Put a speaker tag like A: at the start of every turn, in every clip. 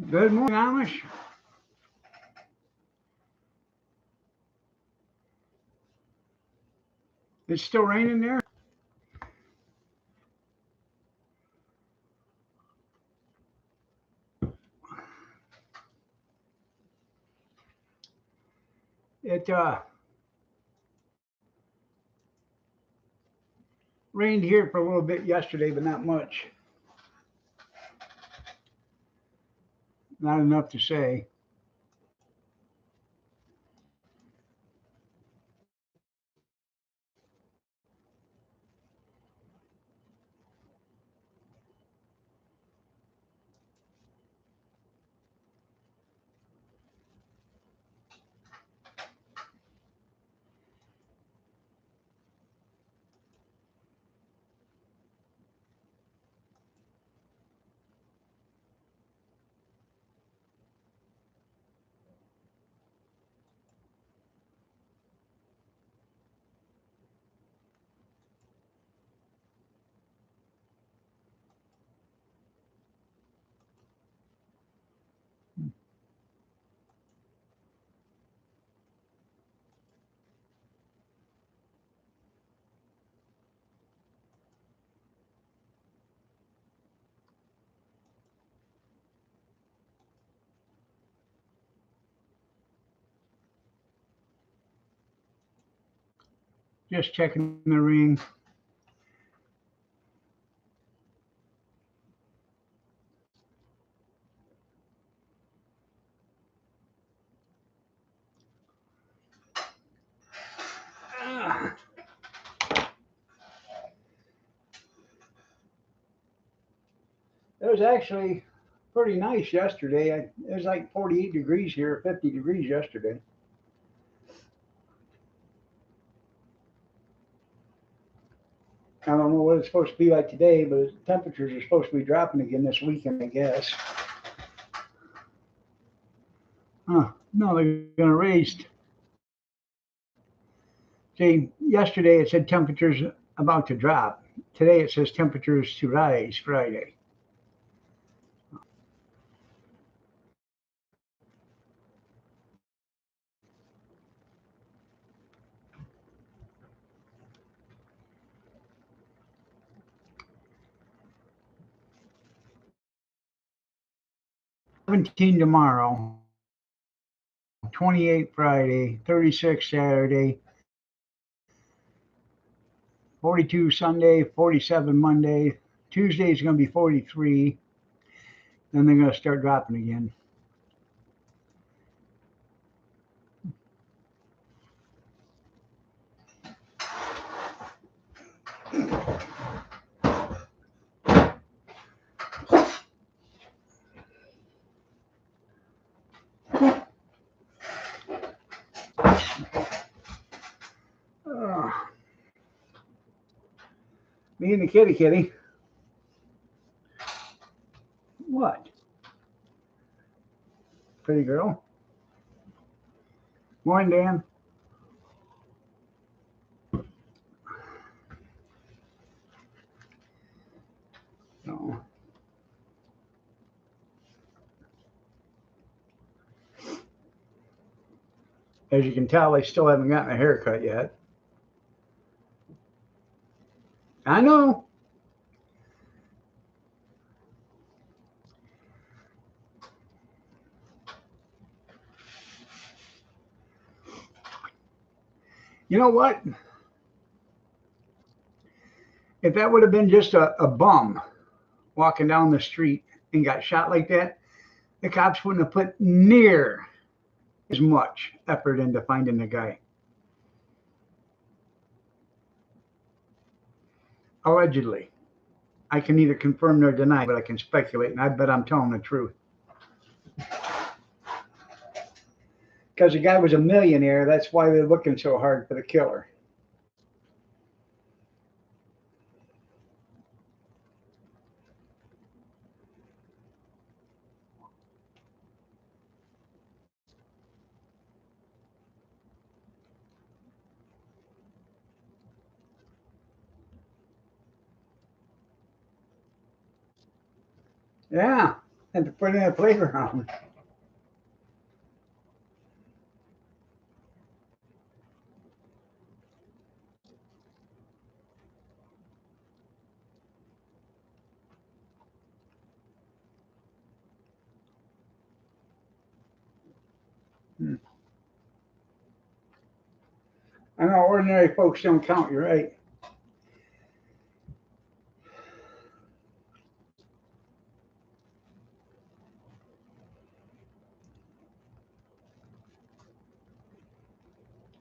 A: Good morning, Amish. It's still raining there? It rained here for a little bit yesterday, but not much. Not enough to say. Just checking the ring. It was actually pretty nice yesterday. It was like 48 degrees here, 50 degrees yesterday. I don't know what it's supposed to be like today, but temperatures are supposed to be dropping again this weekend, I guess. No, they're going to raise. See, yesterday it said temperatures about to drop. Today it says temperatures to rise Friday. Seventeen tomorrow, 28 Friday, 36 Saturday, 42 Sunday, 47 Monday. Tuesday is going to be 43. Then they're going to start dropping again. Uh, Me and the kitty. What? Pretty girl. Morning, Dan. No. As you can tell, I still haven't gotten a haircut yet. I know. You know what? If that would have been just a bum walking down the street and got shot like that, the cops wouldn't have put near as much effort into finding the guy. Allegedly. I can neither confirm nor deny, but I can speculate, and I bet I'm telling the truth. Because the guy was a millionaire, that's why they're looking so hard for the killer. Yeah, and to put in a playground. I know ordinary folks don't count, you're right.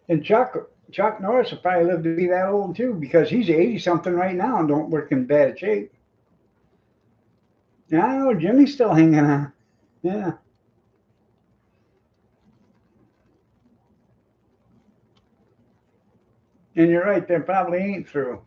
A: And Chuck Norris will probably live to be that old too, because he's 80 something right now and don't work in bad shape. Yeah, I know Jimmy's still hanging on. Yeah. And you're right, they probably ain't through.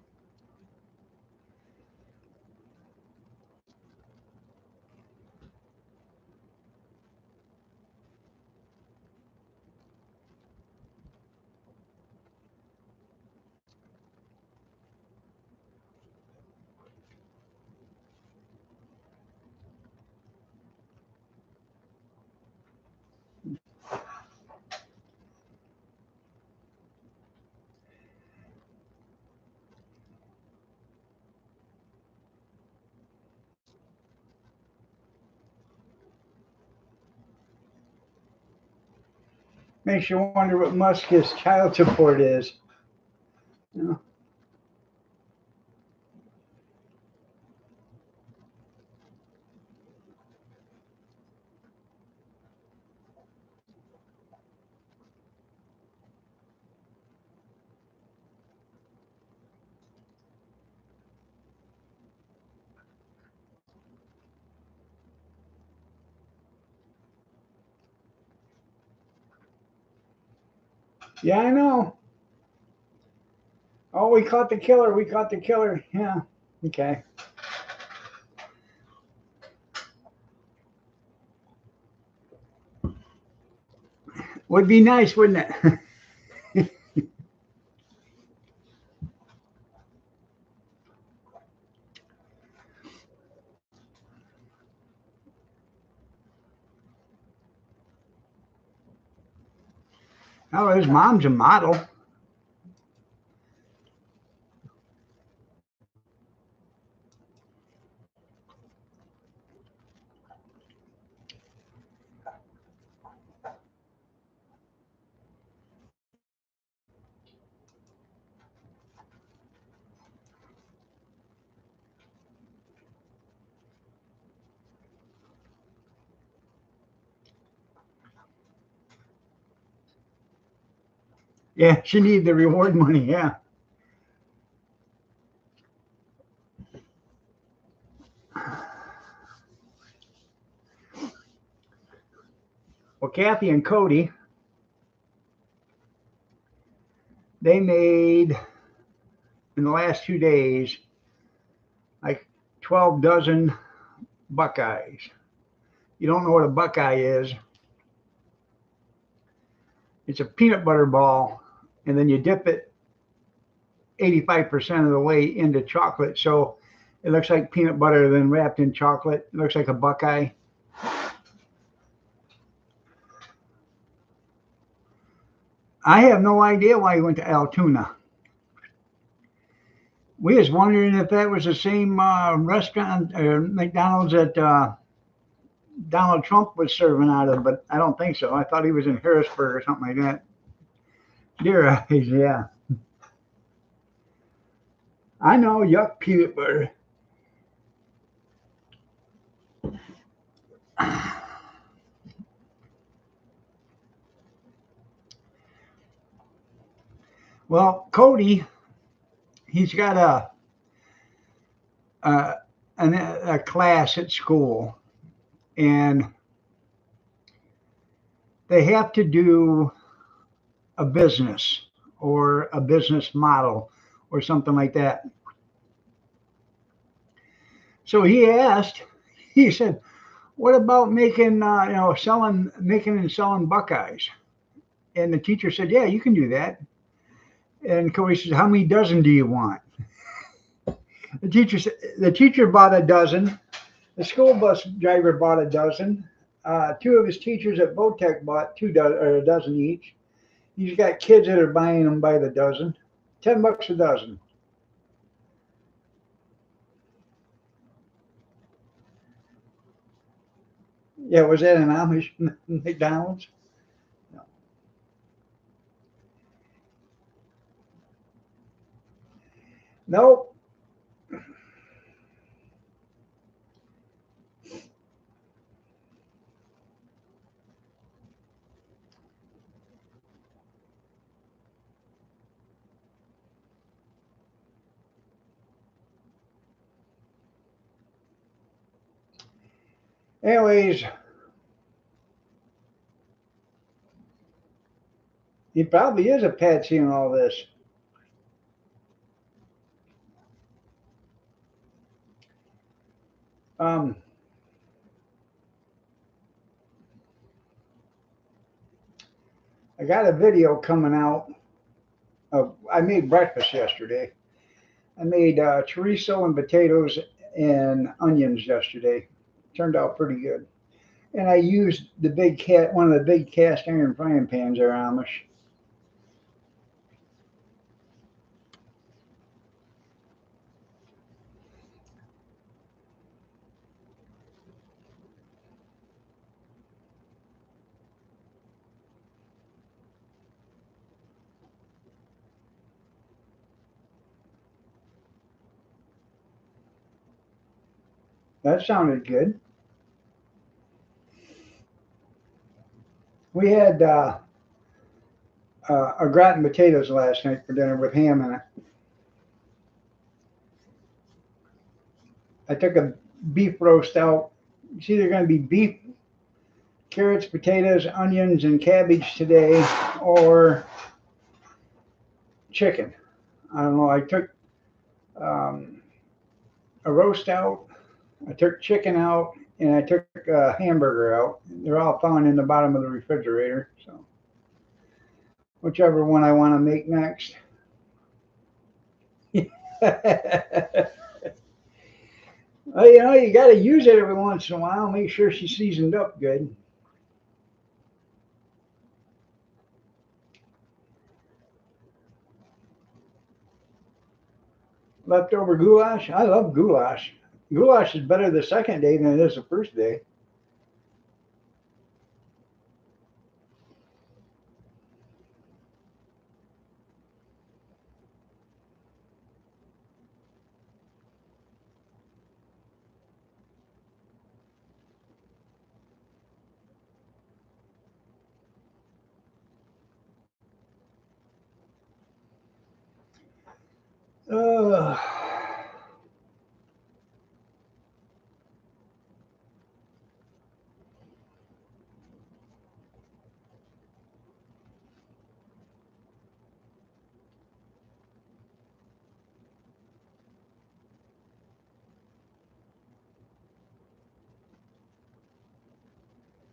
A: Makes you wonder what Musk's child support is. You know? Yeah, I know. Oh, we caught the killer. We caught the killer. Yeah. Okay. Would be nice, wouldn't it? Oh, his mom's a model. Yeah, she needed the reward money. Yeah. Well, Kathy and Cody, they made in the last 2 days like 12 dozen Buckeyes. You don't know what a Buckeye is? It's a peanut butter ball, and then you dip it 85% of the way into chocolate. So it looks like peanut butter, then wrapped in chocolate. It looks like a Buckeye. I have no idea why he went to Altoona. We was wondering if that was the same restaurant or McDonald's that Donald Trump was serving out of, but I don't think so. I thought he was in Harrisburg or something like that. Dear eyes, yeah. I know, yuck, peanut butter. Well, Cody, he's got a, a class at school, and they have to do a business or a business model or something like that. So he said, "What about making, making and selling Buckeyes?" And the teacher said, "Yeah, you can do that." And Cody says, "How many dozen do you want?" The teacher bought a dozen. The school bus driver bought a dozen. Two of his teachers at Votech bought a dozen each. He's got kids that are buying them by the dozen. $10 a dozen. Yeah, was that an Amish McDonald's? No. Nope. Anyways, he probably is a patsy in all this. Um, I got a video coming out of, I made breakfast yesterday. I made chorizo and potatoes and onions yesterday. Turned out pretty good. And I used one of the big cast iron frying pans there, Amish. That sounded good. We had a gratin potatoes last night for dinner with ham in it. I took a beef roast out. It's either going to be beef, carrots, potatoes, onions, and cabbage today, or chicken. I don't know. I took um, a roast out, I took chicken out, and I took a hamburger out. They're all found in the bottom of the refrigerator. So whichever one I want to make next. Well, you got to use it every once in a while. Make sure she's seasoned up good. Leftover goulash. I love goulash. Goulash is better the second day than it is the first day. Uh,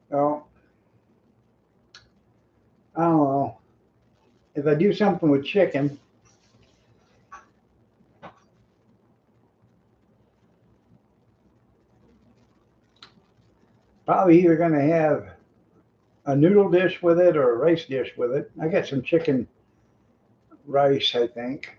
A: well, I don't know. If I do something with chicken, probably either going to have a noodle dish with it or a rice dish with it. I got some chicken rice, I think.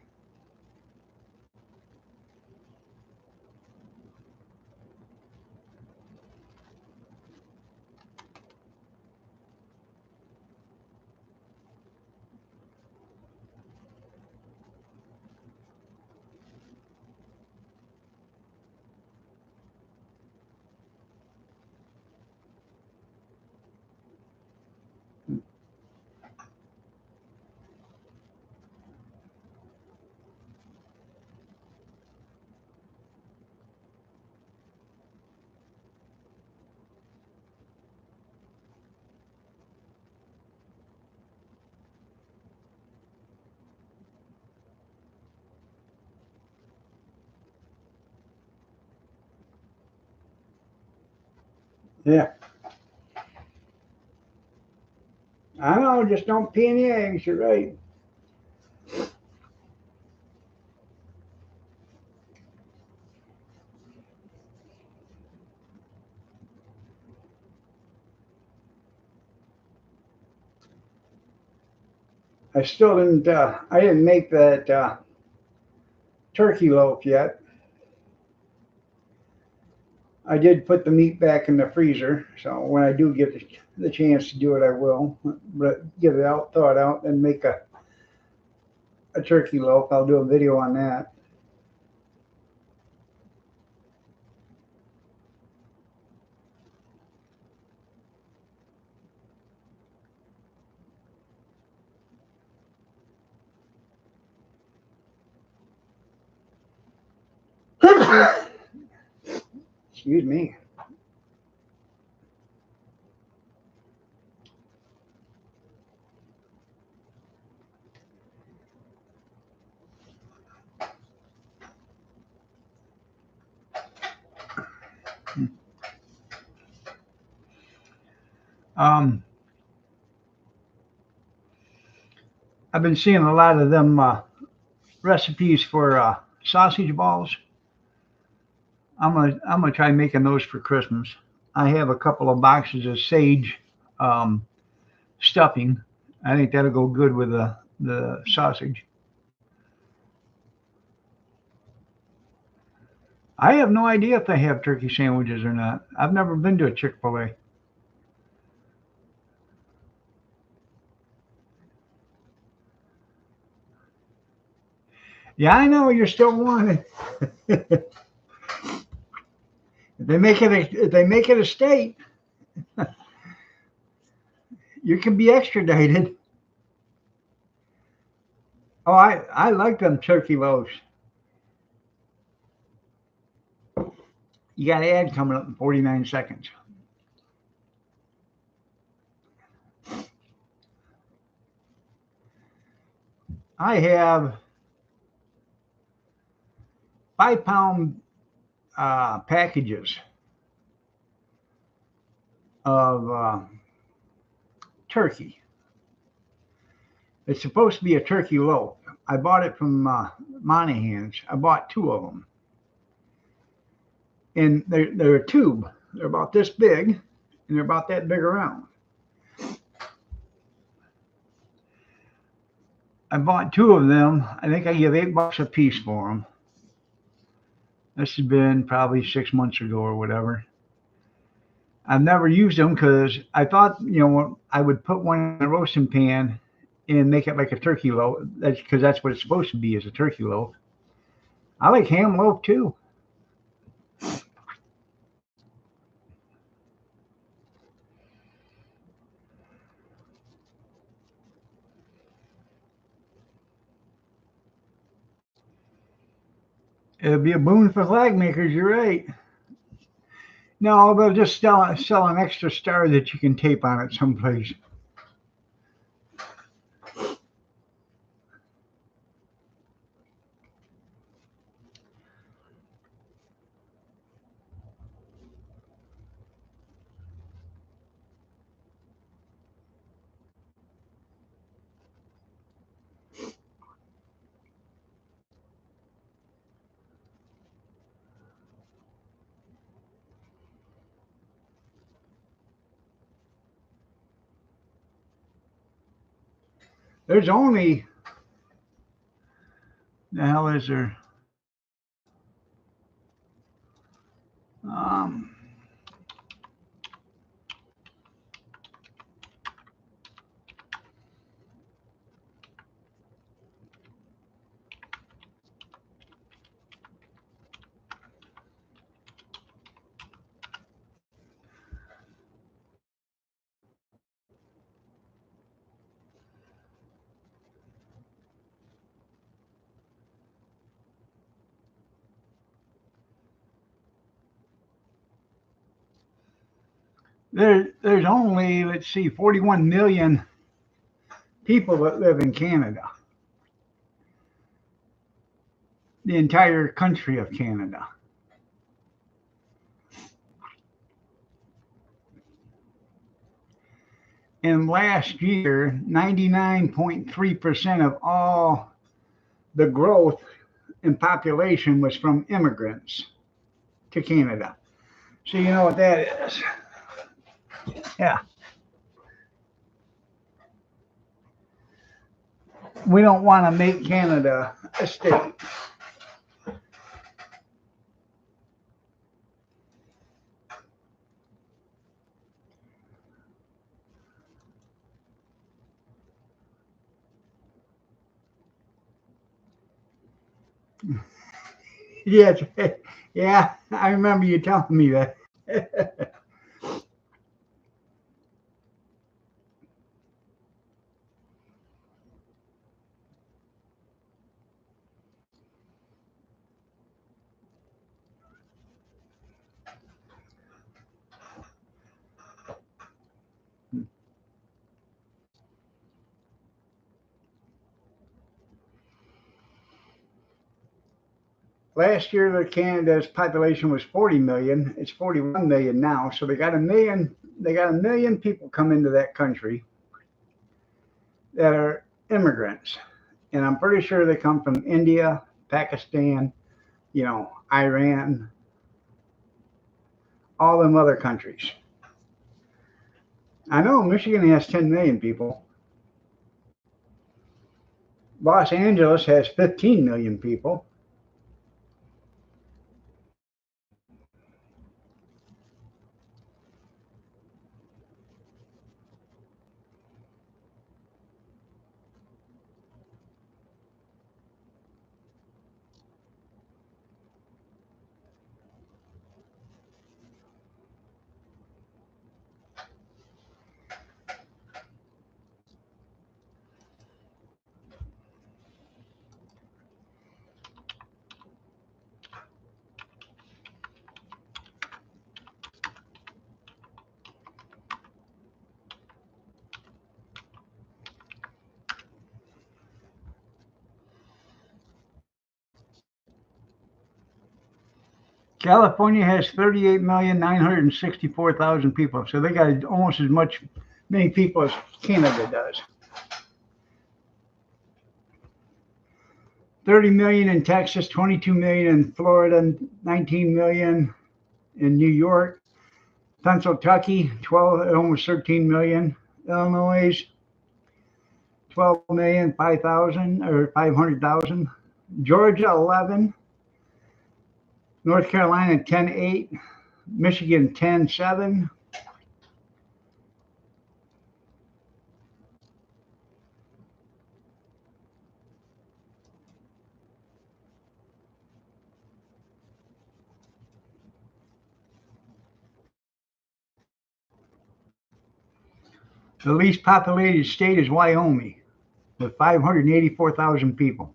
A: Yeah. I don't know. Just don't pee any eggs. You're right. I still didn't. I didn't make that turkey loaf yet. I did put the meat back in the freezer, so when I do get the chance to do it, I will. But get it out, thaw it out, and make a turkey loaf. I'll do a video on that. Excuse me. Um, I've been seeing a lot of them recipes for sausage balls. I'm gonna try making those for Christmas. I have a couple of boxes of sage um, stuffing. I think that'll go good with the sausage. I have no idea if they have turkey sandwiches or not. I've never been to a Chick-fil-A. Yeah, I know you're still wanting. If they make it a state, you can be extradited. Oh, I like them turkey loaves. You got an ad coming up in 49 seconds. I have 5 pound packages of turkey. It's supposed to be a turkey loaf. I bought it from Monahan's. I bought 2 of them, and they're a tube. They're about this big, and they're about that big around. I bought 2 of them. I think I give $8 a piece for them. This has been probably 6 months ago or whatever. I've never used them because I thought, I would put one in a roasting pan and make it like a turkey loaf. That's because that's what it's supposed to be, is a turkey loaf. I like ham loaf too. It'd be a boon for flag makers. You're right. No, they'll just sell an extra star that you can tape on it someplace. There's only the hell is there? Um, there's only, let's see, 41 million people that live in Canada, the entire country of Canada. And last year, 99.3% of all the growth in population was from immigrants to Canada. So you know what that is. Yeah. we don't want to make Canada a state. Yes, yeah, I remember you telling me that. Last year, the Canada's population was 40 million. It's 41 million now. So they got a million. They got a million people come into that country that are immigrants, and I'm pretty sure they come from India, Pakistan, Iran, all them other countries. I know Michigan has 10 million people. Los Angeles has 15 million people. California has 38,964,000 people, so they got almost as many people as Canada does. 30 million in Texas, 22 million in Florida, 19 million in New York, Pennsylvania, 12, almost 13 million, Illinois, 12 million, 5,000 or 500,000, Georgia, 11, North Carolina, 10.8, Michigan, 10.7. The least populated state is Wyoming with 584,000 people.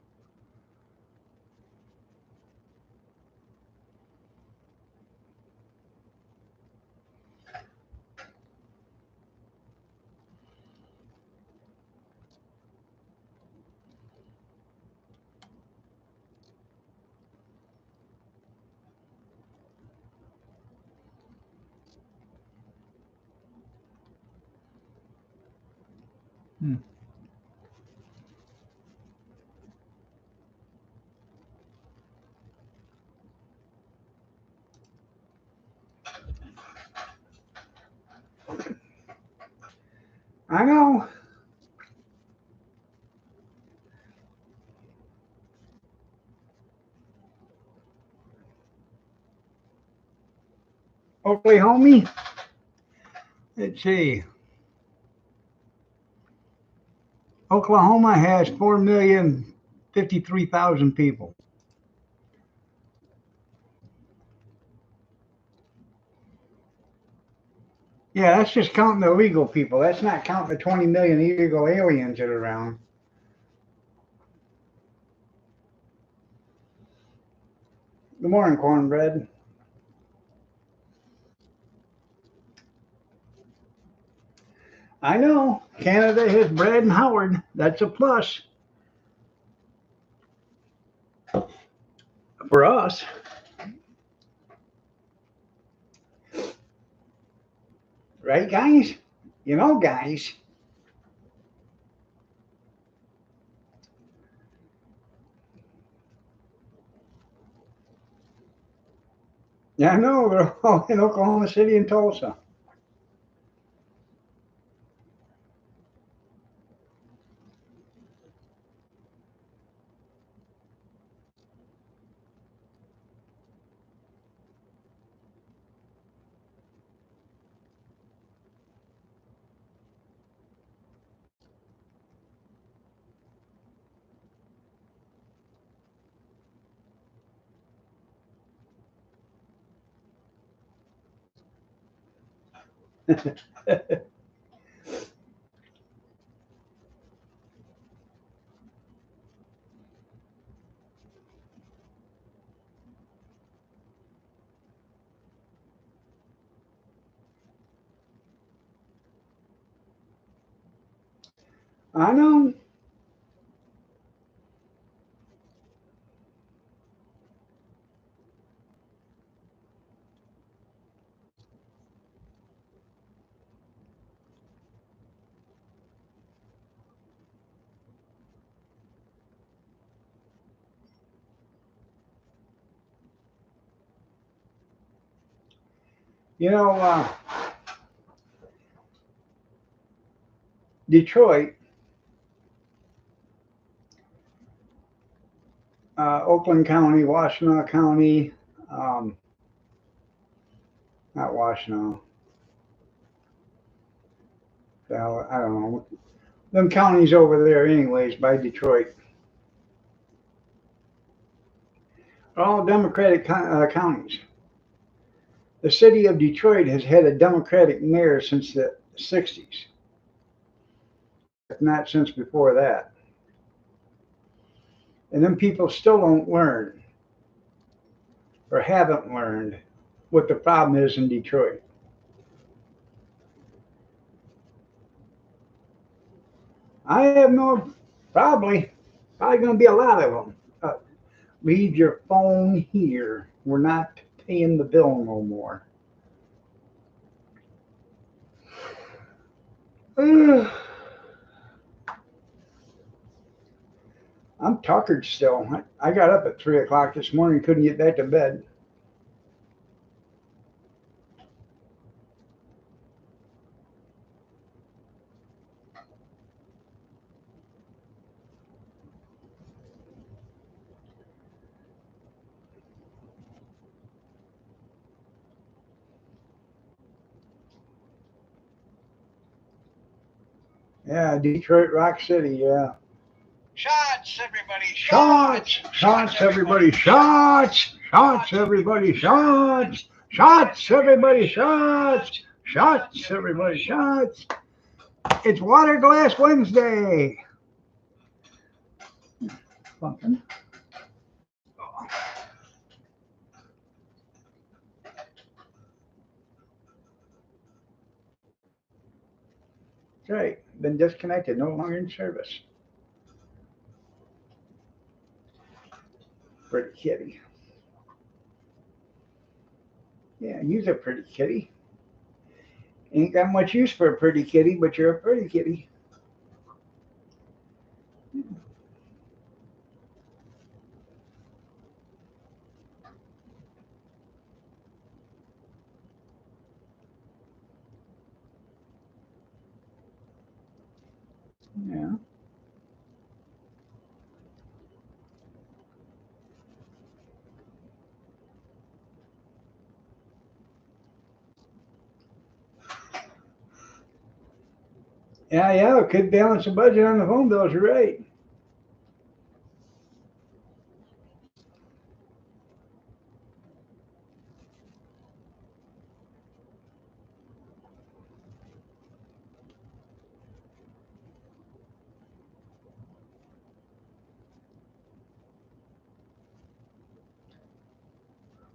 A: Hmm. I know. Oklahoma, let's see. Oklahoma has 4,053,000 people. Yeah, that's just counting the legal people. That's not counting the 20 million illegal aliens that are around. Good morning, cornbread. I know. Canada has Brad and Howard. That's a plus for us. Right, guys? Guys. Yeah, I know. They're all in Oklahoma City and Tulsa. I know. You know, Detroit, Oakland County, Washtenaw County, um, not Washtenaw. Well, I don't know. Them counties over there, anyways, by Detroit, are all Democratic counties. The city of Detroit has had a Democratic mayor since the 60s, if not since before that. And then people still don't learn or haven't learned what the problem is in Detroit. I have no, probably going to be a lot of them. Leave your phone here. We're not paying the bill no more. I'm tuckered still. I got up at 3 o'clock this morning, couldn't get back to bed. Yeah, Detroit Rock City, yeah.
B: Shots, everybody!
A: Shots! Shots, everybody! Shots! Shots, everybody! Shots! Shots, everybody! Shots! Shots, everybody! Shots! It's Water Glass Wednesday. Pumpkin. That's right. Been disconnected, no longer in service. Pretty kitty. Yeah, you're a pretty kitty. Ain't got much use for a pretty kitty, but you're a pretty kitty. Yeah. Yeah, could balance the budget on the phone bills, you're right.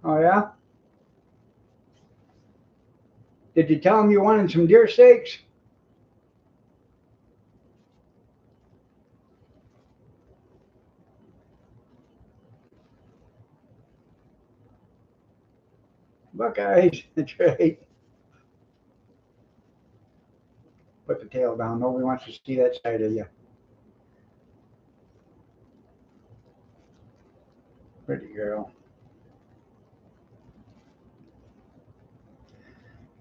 A: Oh, yeah? Did you tell him you wanted some deer steaks? Buckeyes, that's right. Put the tail down. Nobody wants to see that side of you. Pretty girl.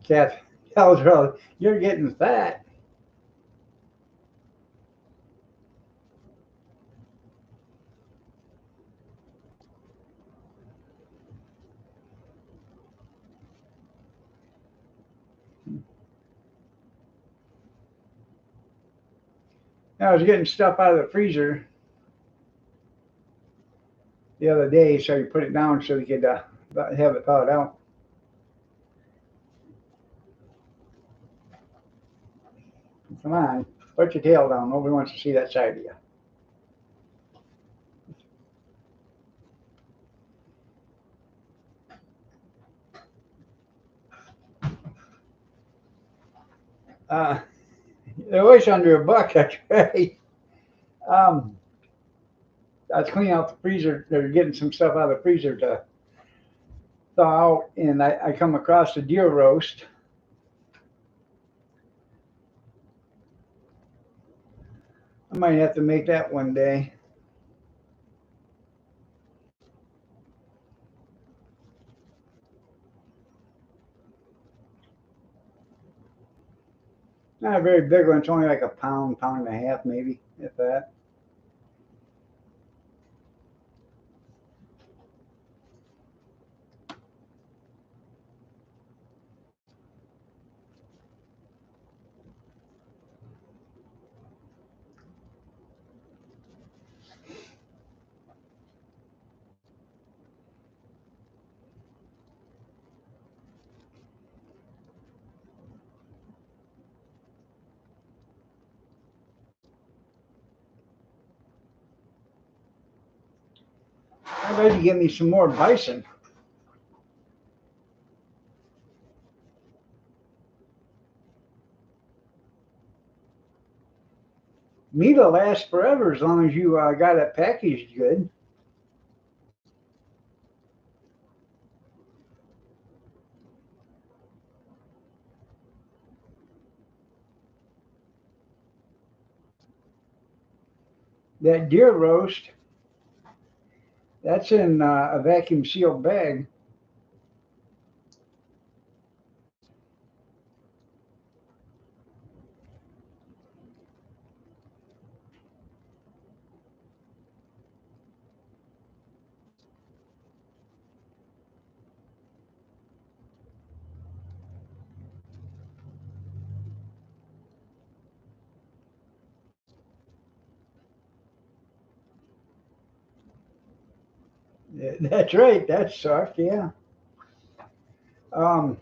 A: Kath tells her, you're getting fat. I was getting stuff out of the freezer the other day, so you put it down so you could have it thawed out. Come on, put your tail down. Nobody wants to see that side of you. They're always under $1. That's right. Um, I was cleaning out the freezer. They're getting some stuff out of the freezer to thaw out, and I come across a deer roast. I might have to make that one day. Not a very big one. It's only like a pound, pound and a half, maybe, if that. I'd like to get me some more bison. Meat'll last forever as long as you got it packaged good. That deer roast, that's in a vacuum sealed bag. That's right. That's soft. Yeah. Um,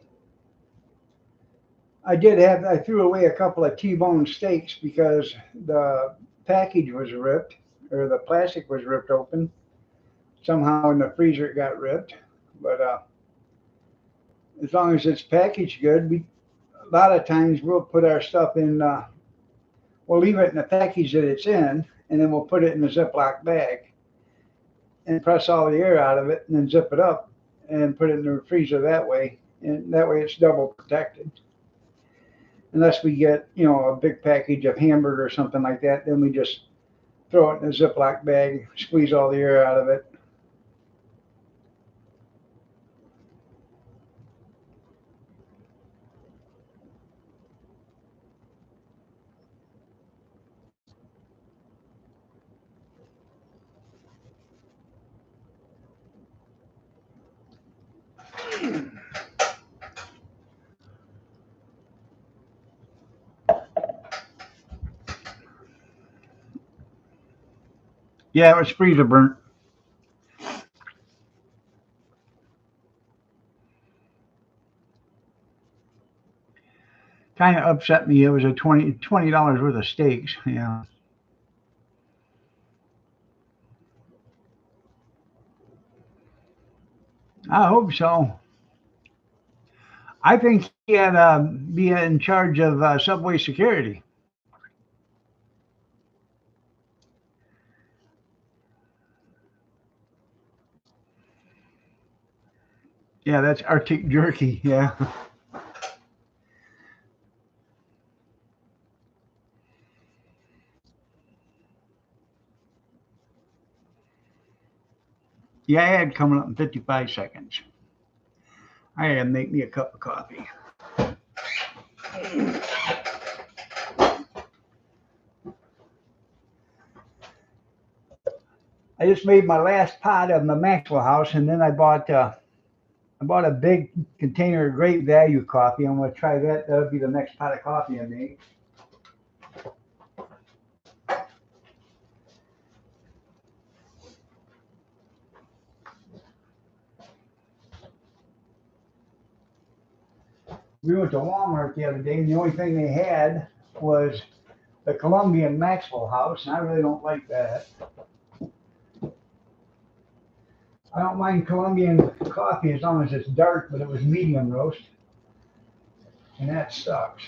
A: I threw away a couple of T-bone steaks because the package was ripped, or the plastic was ripped open. Somehow in the freezer it got ripped. But as long as it's packaged good, a lot of times we'll put our stuff in. We'll leave it in the package that it's in, and then we'll put it in a Ziploc bag and press all the air out of it, and then zip it up and put it in the freezer that way. And that way it's double protected. Unless we get, a big package of hamburger or something like that, then we just throw it in a Ziploc bag, squeeze all the air out of it. Yeah, it was freezer burnt. Kind of upset me. It was a $20 worth of steaks. Yeah, I hope so. I think he had be in charge of subway security. Yeah, that's Arctic jerky. Yeah. Yeah, ad coming up in 55 seconds. I gotta make me a cup of coffee. I just made my last pot of my Maxwell House, and then I bought a big container of Great Value coffee. I'm gonna try that. That'll be the next pot of coffee I make. We went to Walmart the other day, and the only thing they had was the Colombian Maxwell House, and I really don't like that. I don't mind Colombian coffee as long as it's dark, but it was medium roast, and that sucks.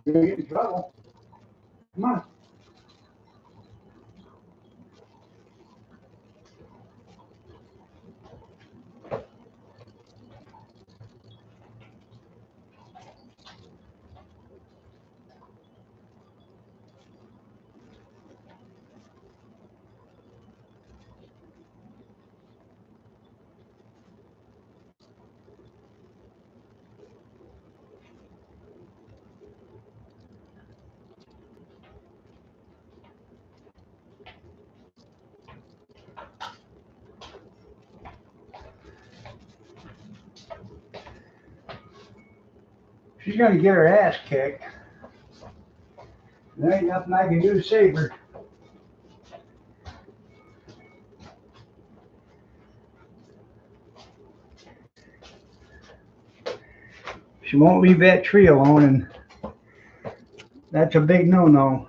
A: You're gonna get in trouble. Come on. She's gonna get her ass kicked. There ain't nothing I can do to save her. She won't leave that tree alone, and that's a big no-no.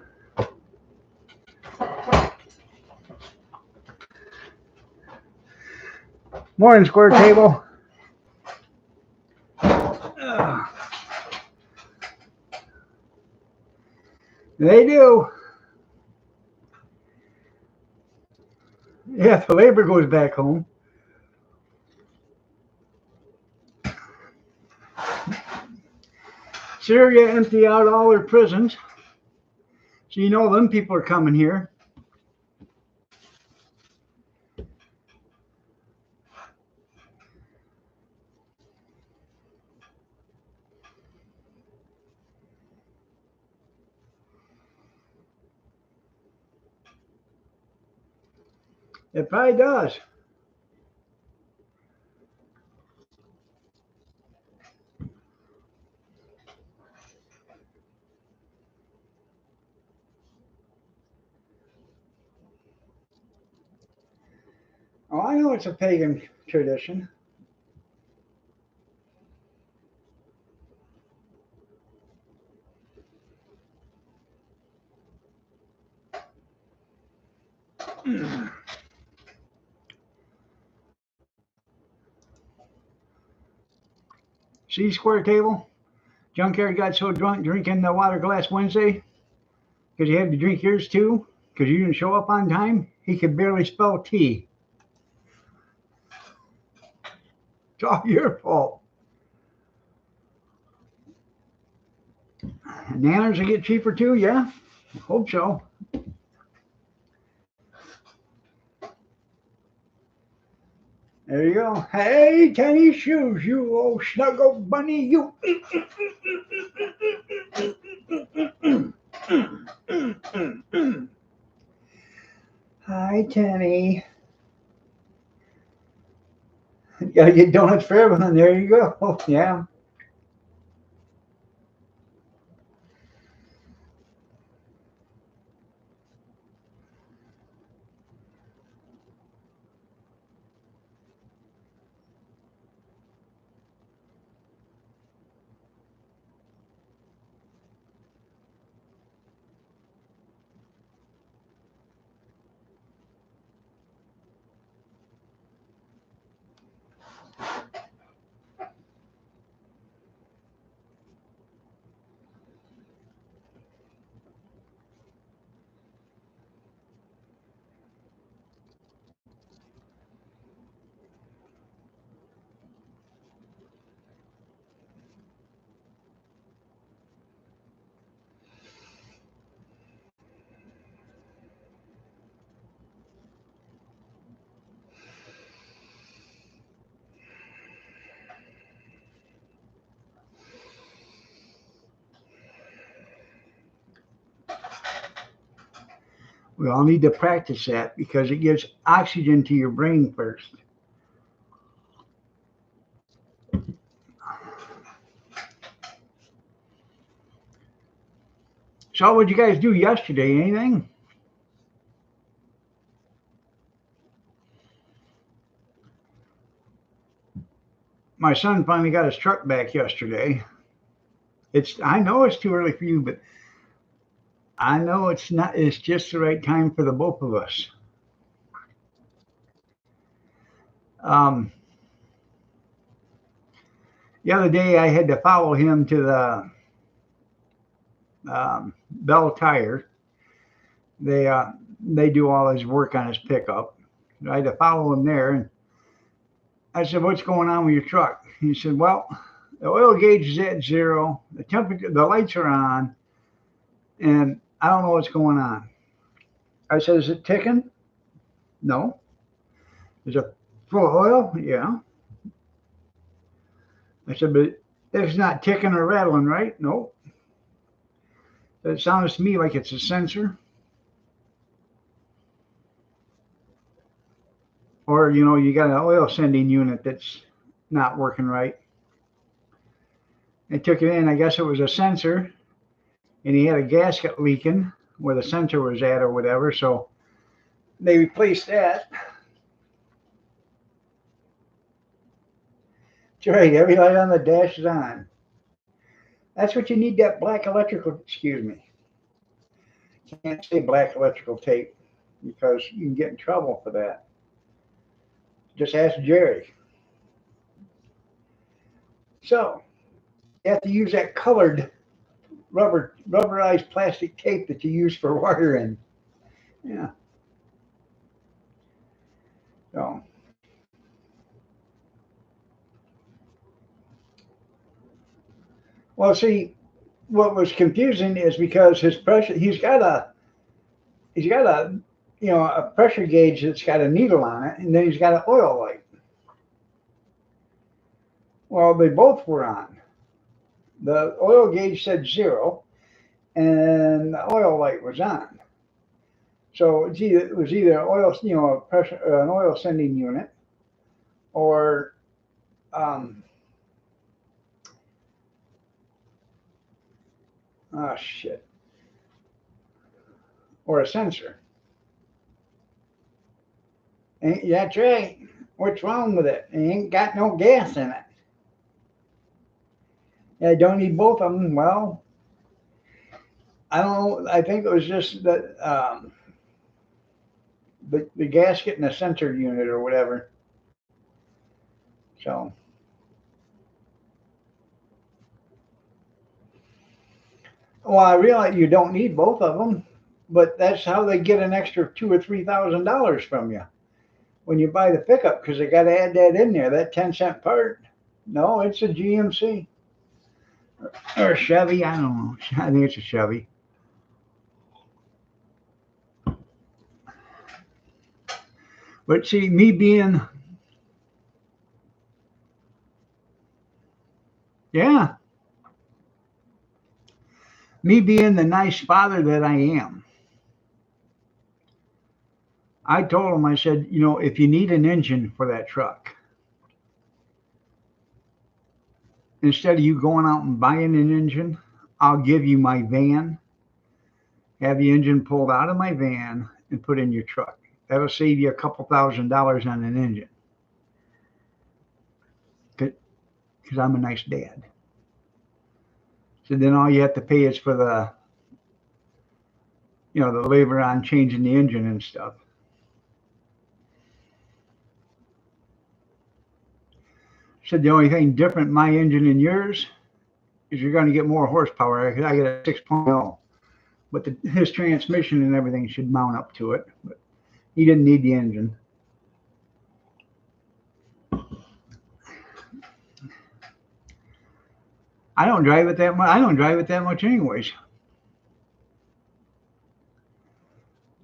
A: Morning, Square Table. They do. Yeah, the labor goes back home. Syria empty out all their prisons. So you know them people are coming here. It probably does. Oh, I know it's a pagan tradition. See, Square Table? Junkyard got so drunk drinking the water glass Wednesday because he had to drink yours too because you didn't show up on time. He could barely spell tea. It's all your fault. Nanners will get cheaper too, yeah? Hope so. There you go. Hey, tennis shoes, you old snuggle bunny, you. Hi, Tenny. You gotta get donuts for everyone. There you go. Yeah. We all need to practice that because it gives oxygen to your brain first. So what did you guys do yesterday? Anything? My son finally got his truck back yesterday. I know it's too early for you, but I know it's not. It's just the right time for the both of us. Um, the other day, I had to follow him to the Bell Tire. They do all his work on his pickup. I had to follow him there, and I said, "What's going on with your truck?" He said, "Well, the oil gauge is at zero. The temperature, the lights are on, and I don't know what's going on." I said, "Is it ticking?" "No." "Is it full of oil?" "Yeah." I said, "But it's not ticking or rattling, right?" "No." It sounds to me like it's a sensor, or you got an oil sending unit that's not working right. I took it in. I guess it was a sensor, and he had a gasket leaking where the sensor was at, or whatever. So they replaced that. That's right. Every light on the dash is on. That's what you need. That black electrical. Excuse me. Can't say black electrical tape because you can get in trouble for that. Just ask Jerry. So you have to use that colored rubberized plastic tape that you use for wiring. Yeah. So, well, see, what was confusing is because his pressure, he's got a a pressure gauge that's got a needle on it, and then he's got an oil light. Well, they both were on. The oil gauge said zero, and the oil light was on. So it was either oil, a pressure, an oil sending unit, or um, oh shit, or a sensor. That's right. What's wrong with it? It ain't got no gas in it. I don't need both of them. Well, I don't know. I think it was just that the gasket and the sensor unit or whatever. So, well, I realize you don't need both of them, but that's how they get an extra $2,000 or $3,000 from you when you buy the pickup because they got to add that in there, that 10-cent part. No, it's a GMC or a Chevy. I don't know. I think it's a Chevy. But see, yeah, me being the nice father that I am, I told him, I said, if you need an engine for that truck, instead of you going out and buying an engine, I'll give you my van, have the engine pulled out of my van and put in your truck. That'll save you a couple $1,000s on an engine because I'm a nice dad. So then all you have to pay is for the labor on changing the engine and stuff. So the only thing different my engine and yours is you're going to get more horsepower. I get a 6.0, but his transmission and everything should mount up to it. But he didn't need the engine. I don't drive it that much. I don't drive it that much anyways.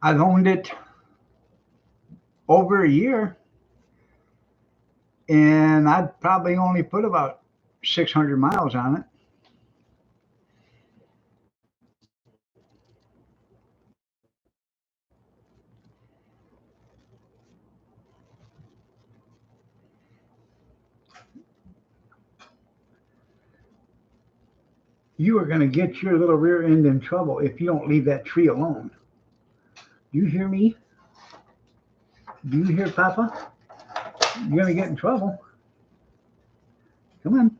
A: I've owned it over a year, and I'd probably only put about 600 miles on it. You are going to get your little rear end in trouble if you don't leave that tree alone. You hear me? Do you hear Papa? You're going to get in trouble. Come on.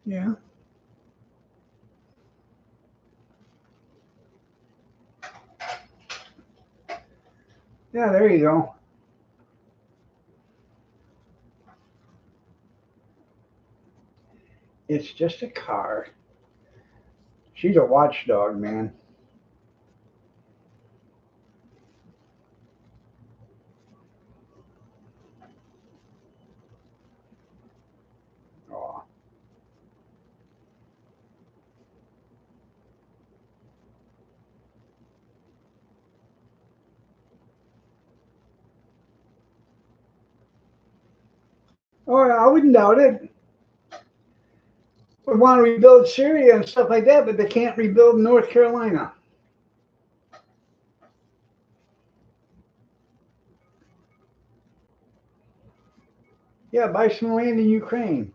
A: Yeah. Yeah, there you go. It's just a car. She's a watchdog, man. Oh, oh, I wouldn't doubt it. We want to rebuild Syria and stuff like that, but they can't rebuild North Carolina. Yeah, buy some land in Ukraine.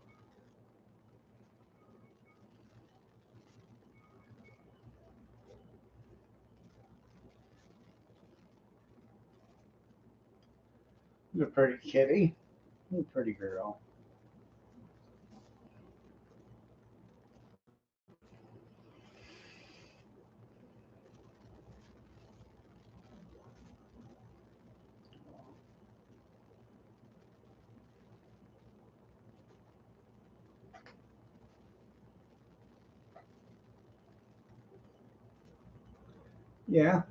A: You're a pretty kitty. You're a pretty girl. Yeah.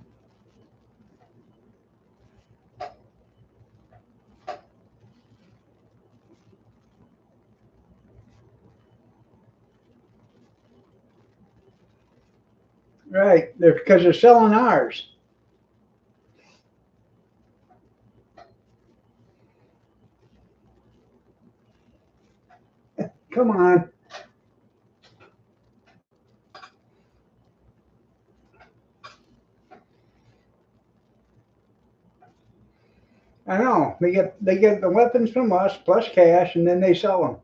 A: Right. They're because they're selling ours. Come on. I know. They get the weapons from us plus cash, and then they sell them.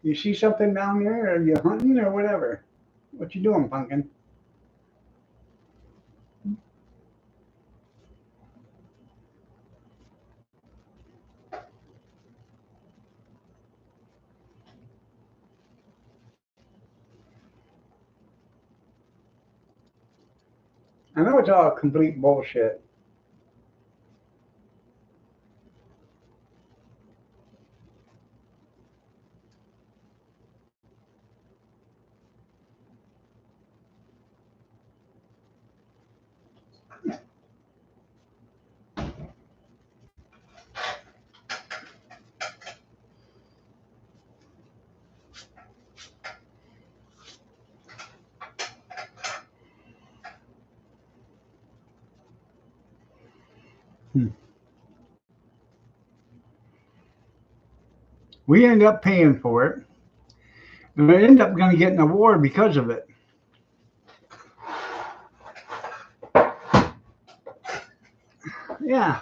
A: You see something down there, or you hunting, or whatever? What you doing, pumpkin? I know it's all complete bullshit. Hmm. We end up paying for it, and we end up going to get in a war because of it. Yeah,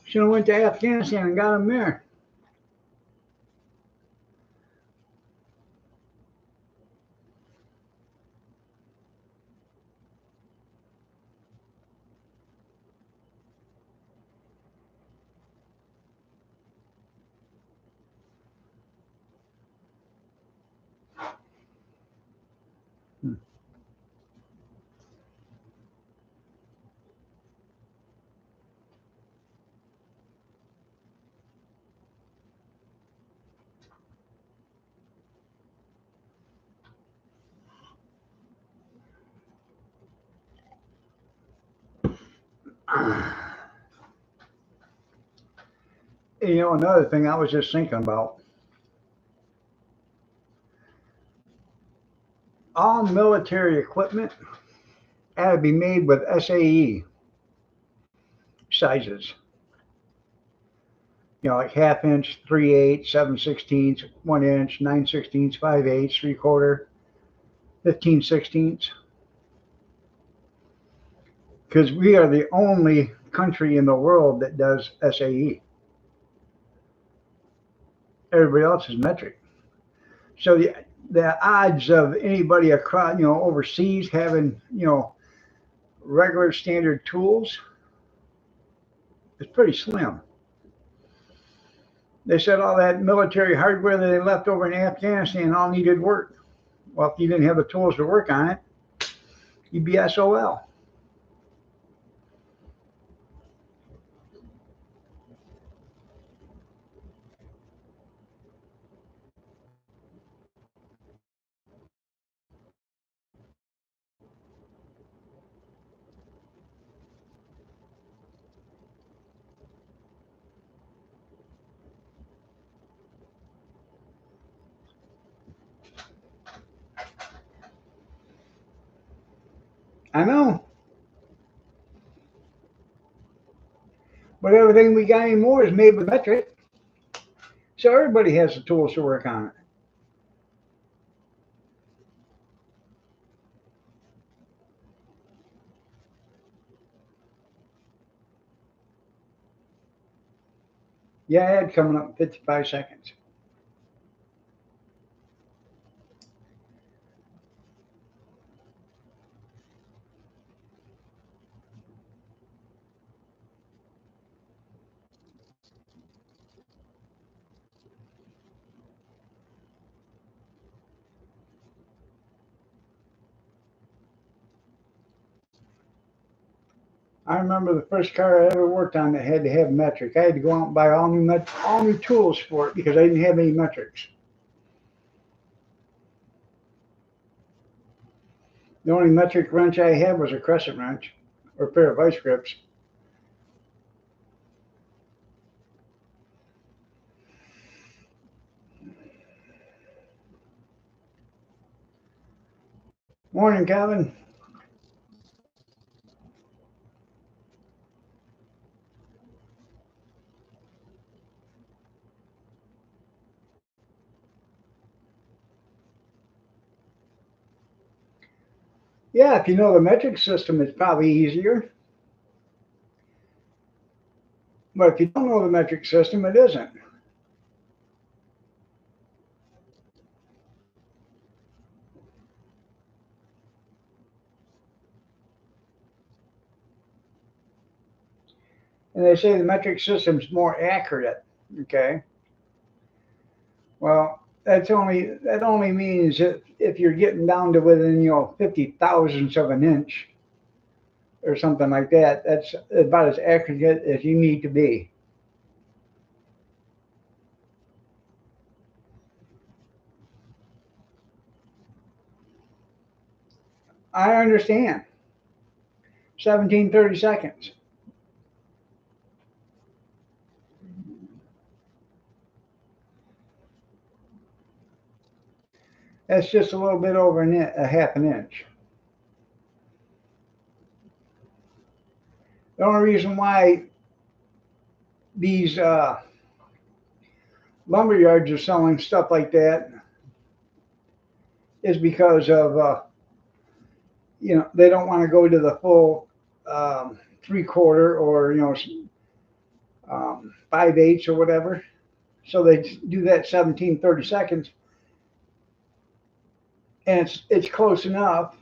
A: should have went to Afghanistan and got them there. Hmm. Another thing I was just thinking about: all military equipment had to be made with SAE sizes. Like half inch, 3/8, 7/16, 1 inch, 9/16, 5/8, 3/4. 15/16, because we are the only country in the world that does SAE. Everybody else is metric. So the odds of anybody across, overseas having, regular standard tools is pretty slim. They said all that military hardware that they left over in Afghanistan all needed work. Well, if you didn't have the tools to work on it, you'd be SOL. I know. But everything we got anymore is made with metric. So everybody has the tools to work on it. Yeah, ad coming up in 55 seconds. I remember the first car I ever worked on that had to have metric. I had to go out and buy all new tools for it because I didn't have any metrics. The only metric wrench I had was a crescent wrench or a pair of vice grips. Morning, Kevin. Yeah, if you know the metric system, it's probably easier. But if you don't know the metric system, it isn't. And they say the metric system's more accurate. Okay. Well, that only means if you're getting down to within 50 thousandths of an inch or something like that, that's about as accurate as you need to be. I understand. 17/32. That's just a little bit over a half an inch. The only reason why these lumber yards are selling stuff like that is because of they don't want to go to the full 3/4 or 5/8 or whatever. So they do that 17/32, and it's close enough,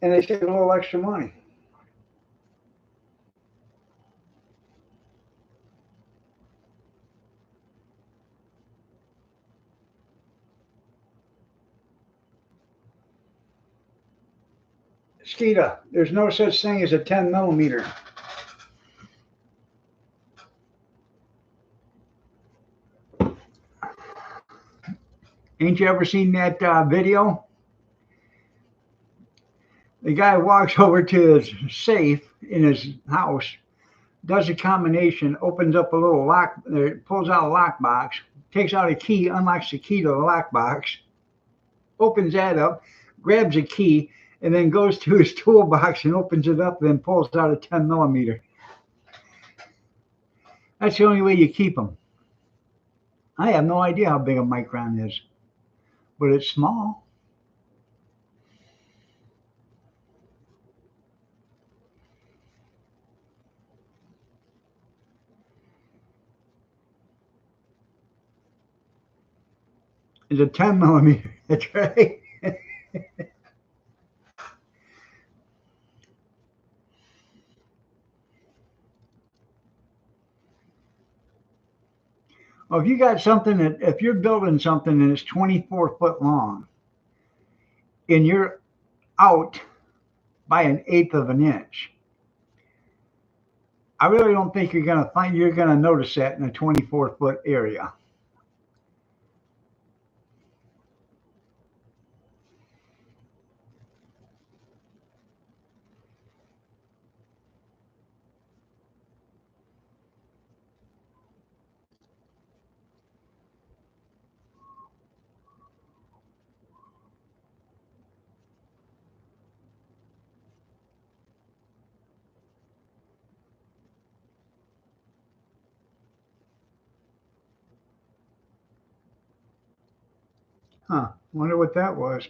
A: and they save a little extra money. Skeeta, there's no such thing as a 10 millimeter. Ain't you ever seen that video? The guy walks over to his safe in his house, does a combination, opens up a little lock, pulls out a lockbox, takes out a key, unlocks the key to the lockbox, opens that up, grabs a key, and then goes to his toolbox and opens it up, and then pulls out a 10 millimeter. That's the only way you keep them. I have no idea how big a micron is. but it's small. It's a 10 millimeter. That's right. Well, if you got something that, if you're building something and it's 24 foot long and you're out by an eighth of an inch, I really don't think you're going to notice that in a 24 foot area. Huh. Wonder what that was.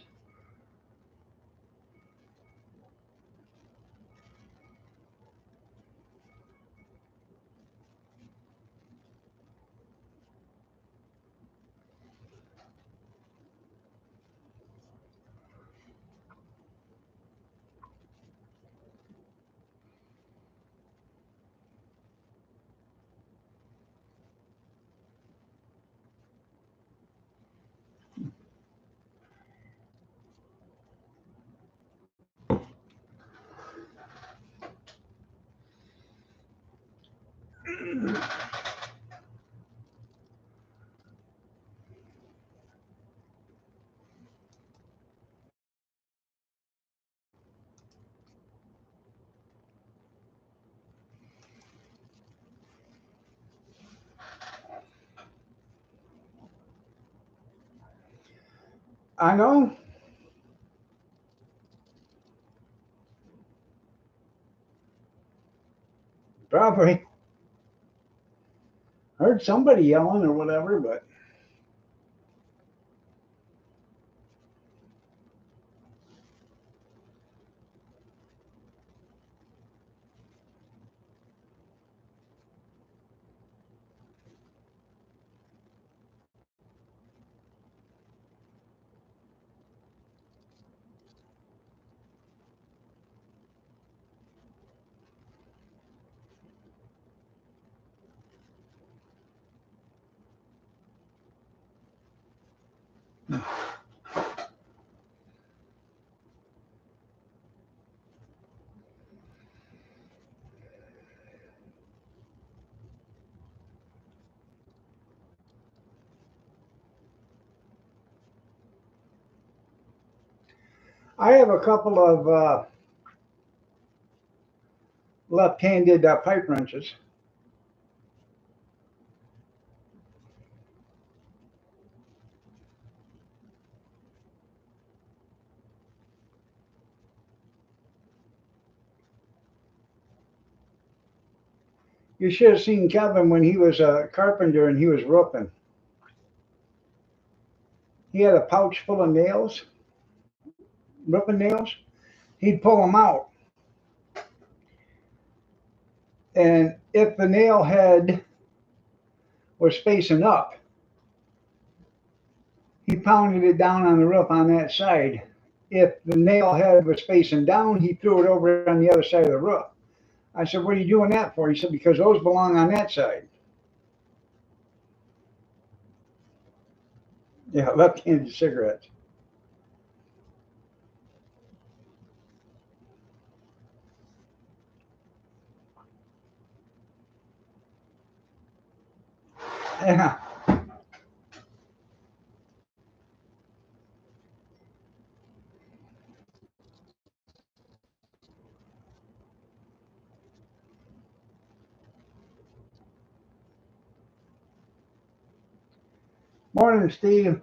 A: I know. Probably. Heard somebody yelling or whatever, but I have a couple of left-handed pipe wrenches. You should have seen Kevin when he was a carpenter and he was roofing. He had a pouch full of nails, roofing nails. He'd pull them out, and if the nail head was facing up, he pounded it down on the roof on that side. If the nail head was facing down, he threw it over on the other side of the roof. I said, "What are you doing that for?" He said, "Because those belong on that side." Yeah, left-handed cigarettes. Yeah. Morning, Steve.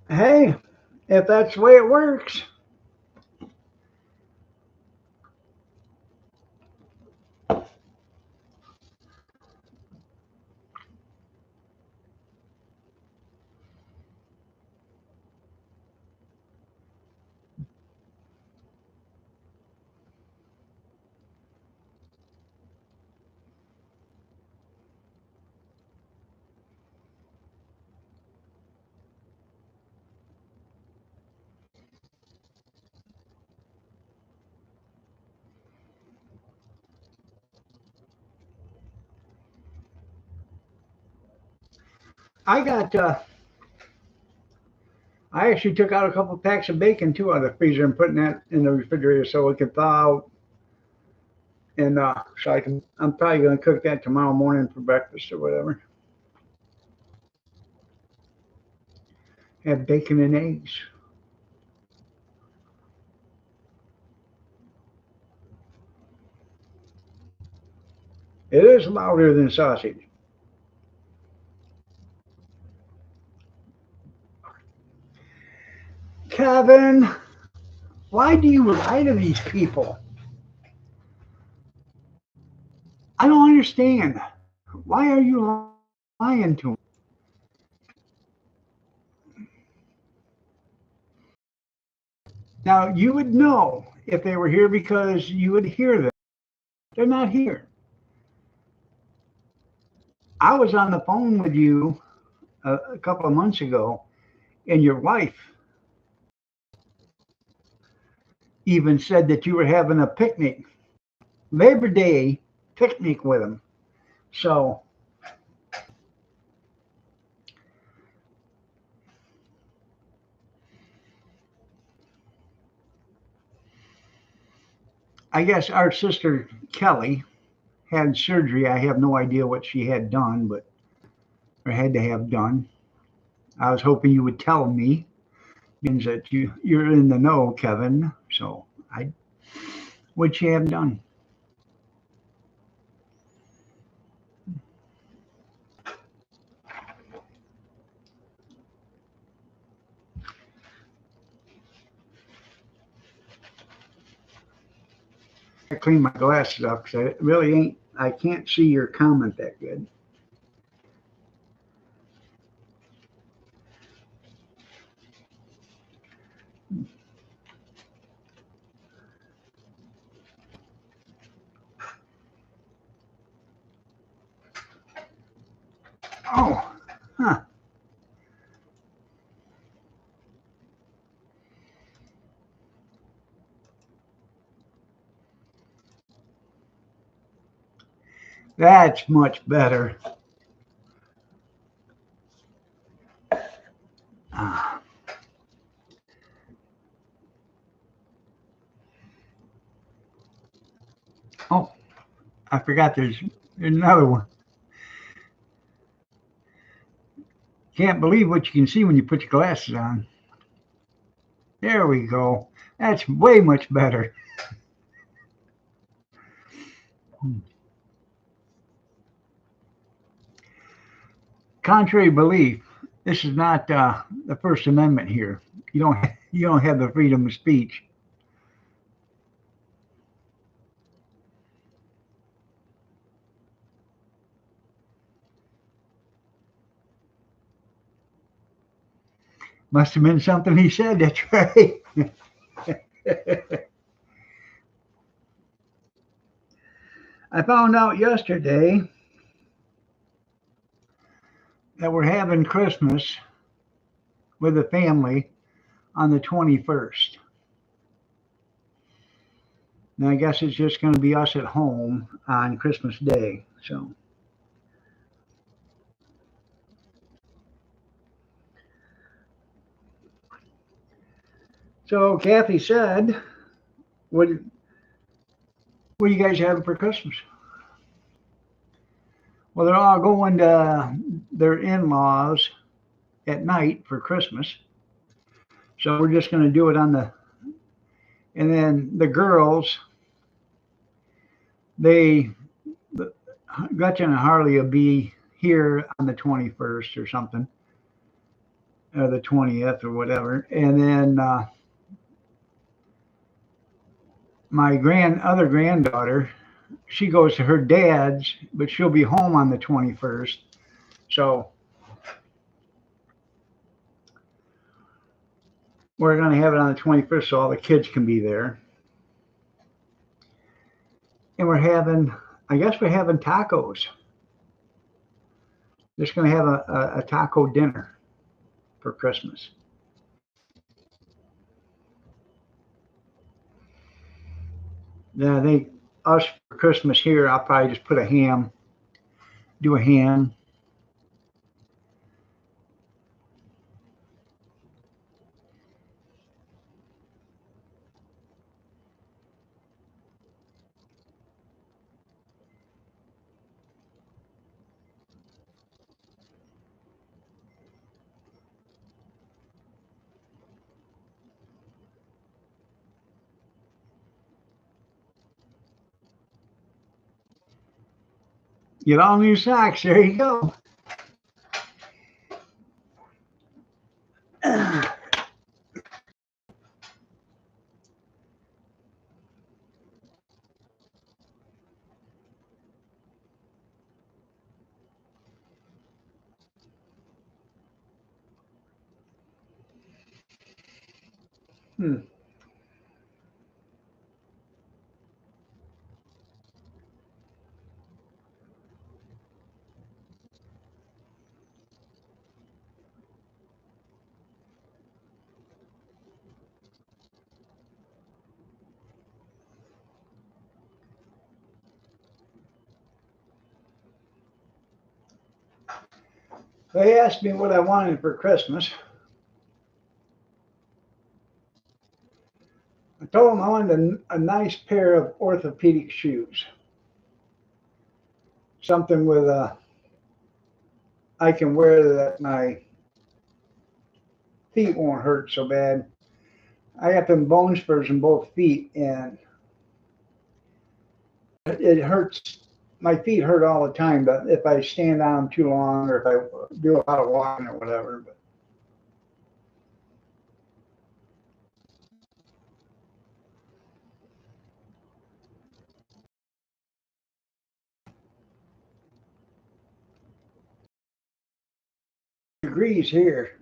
A: Hey, if that's the way it works. I got I actually took out a couple packs of bacon too out of the freezer and putting that in the refrigerator so it can thaw out. And so I'm probably going to cook that tomorrow morning for breakfast or whatever. Have bacon and eggs. It is louder than sausage. Kevin, why do you lie to these people? I don't understand. Why are you lying to them? Now, you would know if they were here because you would hear them. They're not here. I was on the phone with you a couple of months ago, and your wife even said that you were having a picnic, Labor Day picnic with them. So I guess our sister Kelly had surgery. I have no idea what she had done, but or had to have done. I was hoping you would tell me, means that you're in the know, Kevin. So I what she have done. I clean my glasses up because I really ain't. I can't see your comment that good. Oh, huh. That's much better. Ah. Oh, I forgot there's another one. Can't believe what you can see when you put your glasses on. There we go. That's way much better. Contrary belief, this is not the First Amendment here. You don't have the freedom of speech. Must have been something he said. That's right. I found out yesterday that we're having Christmas with the family on the 21st. And I guess it's just going to be us at home on Christmas Day. So Kathy said, "What what are you guys having for Christmas?" Well, they're all going to their in-laws at night for Christmas. So we're just going to do it on the, and then the girls, they, Gretchen and Harley will be here on the 21st or something, or the 20th or whatever. And then my other granddaughter, she goes to her dad's, but she'll be home on the 21st. So we're going to have it on the 21st so all the kids can be there. And I guess we're having tacos. Just going to have a taco dinner for Christmas. Yeah, us for Christmas here, I'll probably just put do a ham. Get all new socks. There you go. Hmm. They asked me what I wanted for Christmas. I told them I wanted a nice pair of orthopedic shoes. Something with I can wear that my feet won't hurt so bad. I got them bone spurs in both feet, and it hurts. My feet hurt all the time, but if I stand on them too long or if I do a lot of walking or whatever. But degrees here.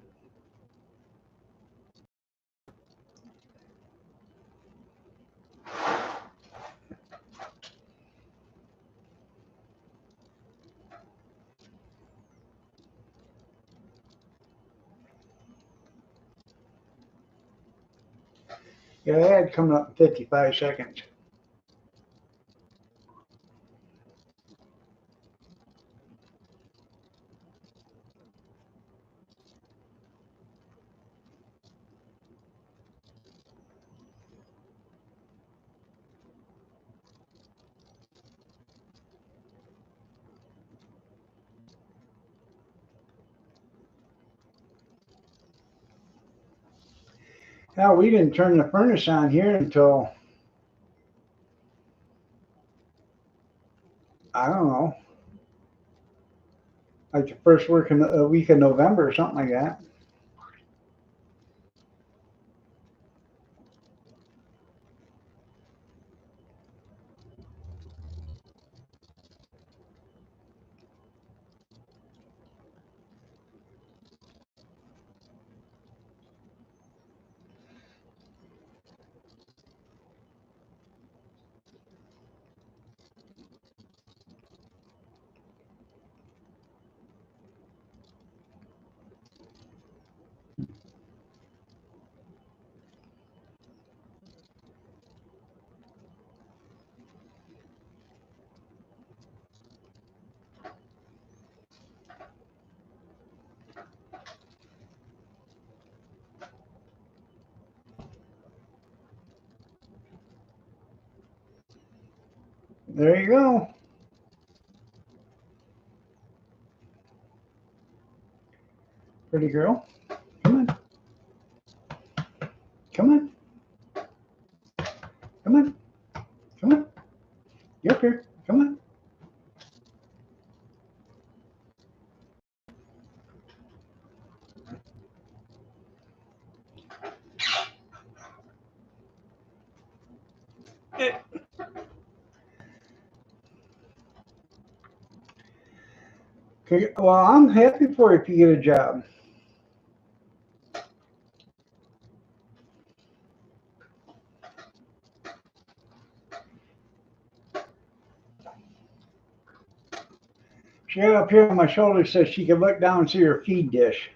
A: Yeah, I had coming up in 55 seconds. Now we didn't turn the furnace on here until I don't know, like the first week of November or something like that. There you go. Pretty girl. Come on. Come on. Come on. Come on. Get up here. Come on. Okay, well, I'm happy for you if you get a job. She got up here on my shoulder, says she can look down and see her feed dish.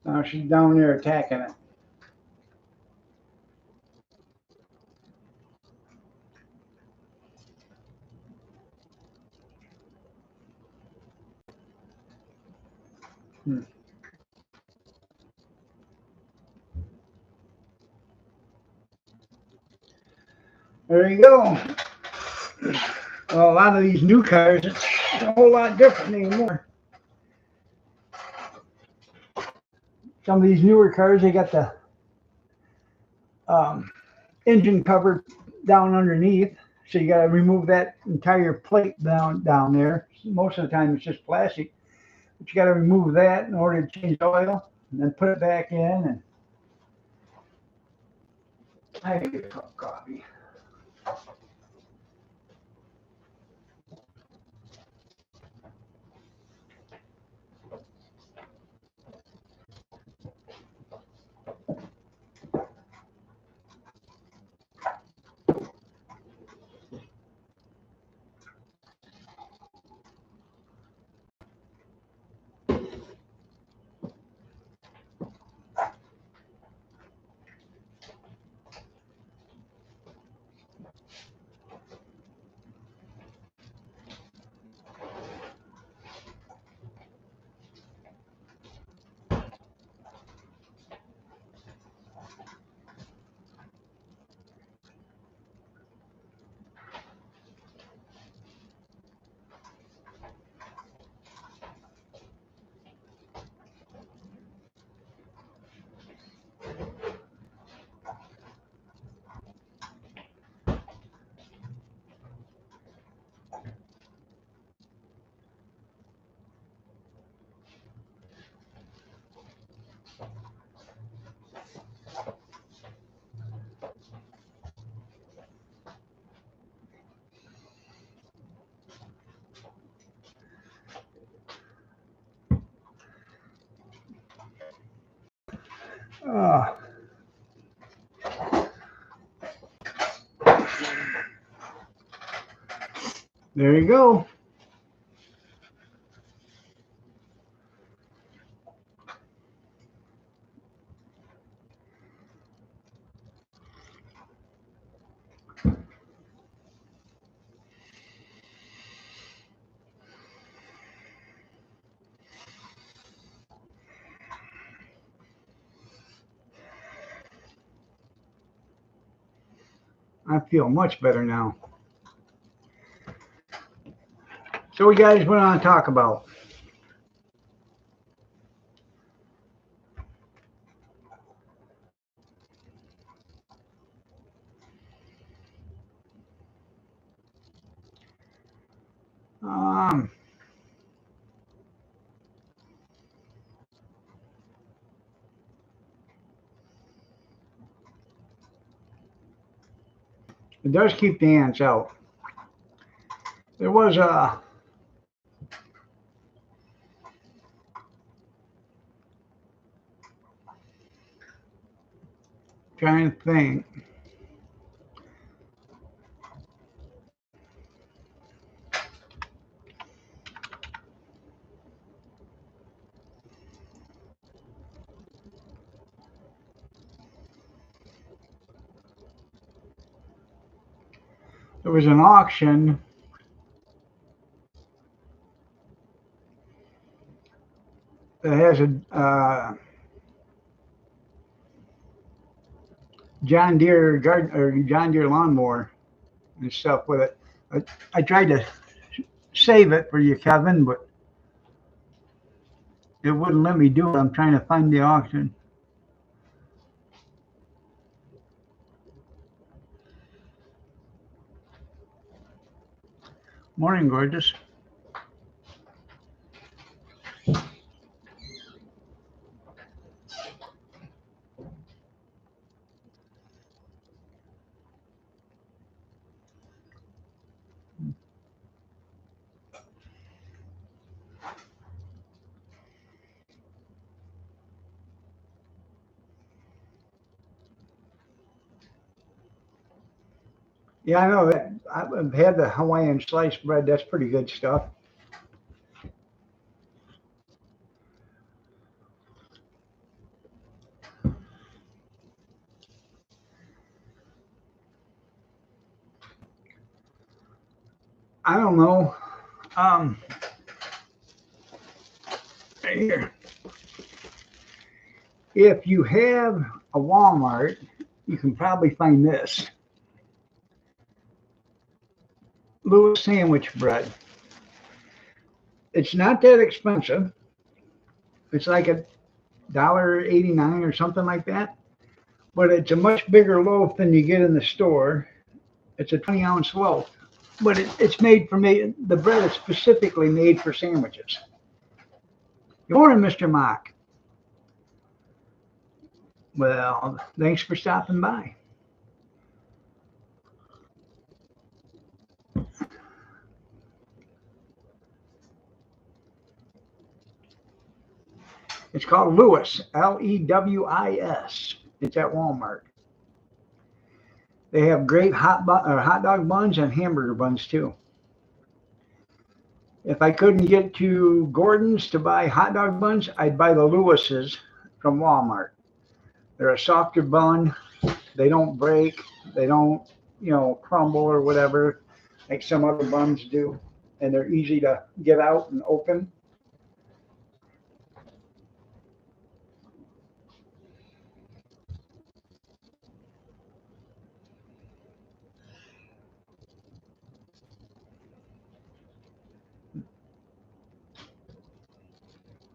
A: Now she's down there attacking it. Hmm. There you go. Well, a lot of these new cars, it's a whole lot different anymore. Some of these newer cars, they got the engine cover down underneath, so you got to remove that entire plate down there. Most of the time, it's just plastic, but you got to remove that in order to change oil, and then put it back in. And I get a cup of coffee. Oh, there you go. I feel much better now. So we guys went on to talk about. Um, it does keep the ants out. There was a trying to think. There was an auction that has a John Deere John Deere lawnmower and stuff with it. I tried to save it for you, Kevin, but it wouldn't let me do it. I'm trying to find the auction. Morning, gorgeous. Yeah, I know that. I've had the Hawaiian sliced bread. That's pretty good stuff. I don't know. Um, right here. If you have a Walmart, you can probably find this Lewis sandwich bread. It's not that expensive. It's like $1.89 or something like that. But it's a much bigger loaf than you get in the store. It's a 20-ounce loaf, but it's made for me. The bread is specifically made for sandwiches. Good morning, Mr. Mock. Well, thanks for stopping by. It's called Lewis, Lewis. It's at Walmart. They have great hot dog buns and hamburger buns too. If I couldn't get to Gordon's to buy hot dog buns, I'd buy the Lewis's from Walmart. They're a softer bun. They don't break. They don't, crumble or whatever like some other buns do. And they're easy to get out and open.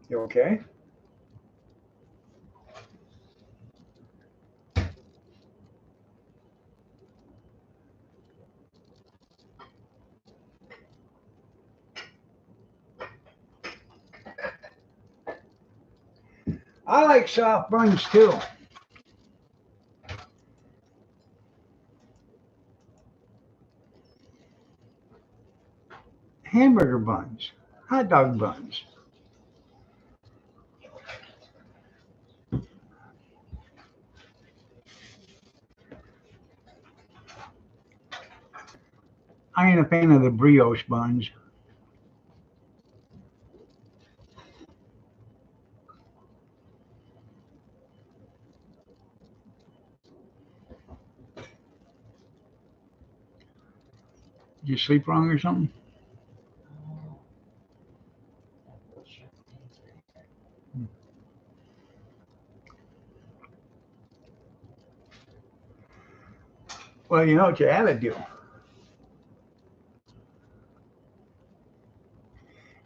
A: You okay? I like soft buns too. Hamburger buns, hot dog buns. I ain't a fan of the brioche buns. Did you sleep wrong or something? Well, you know what you ought to do?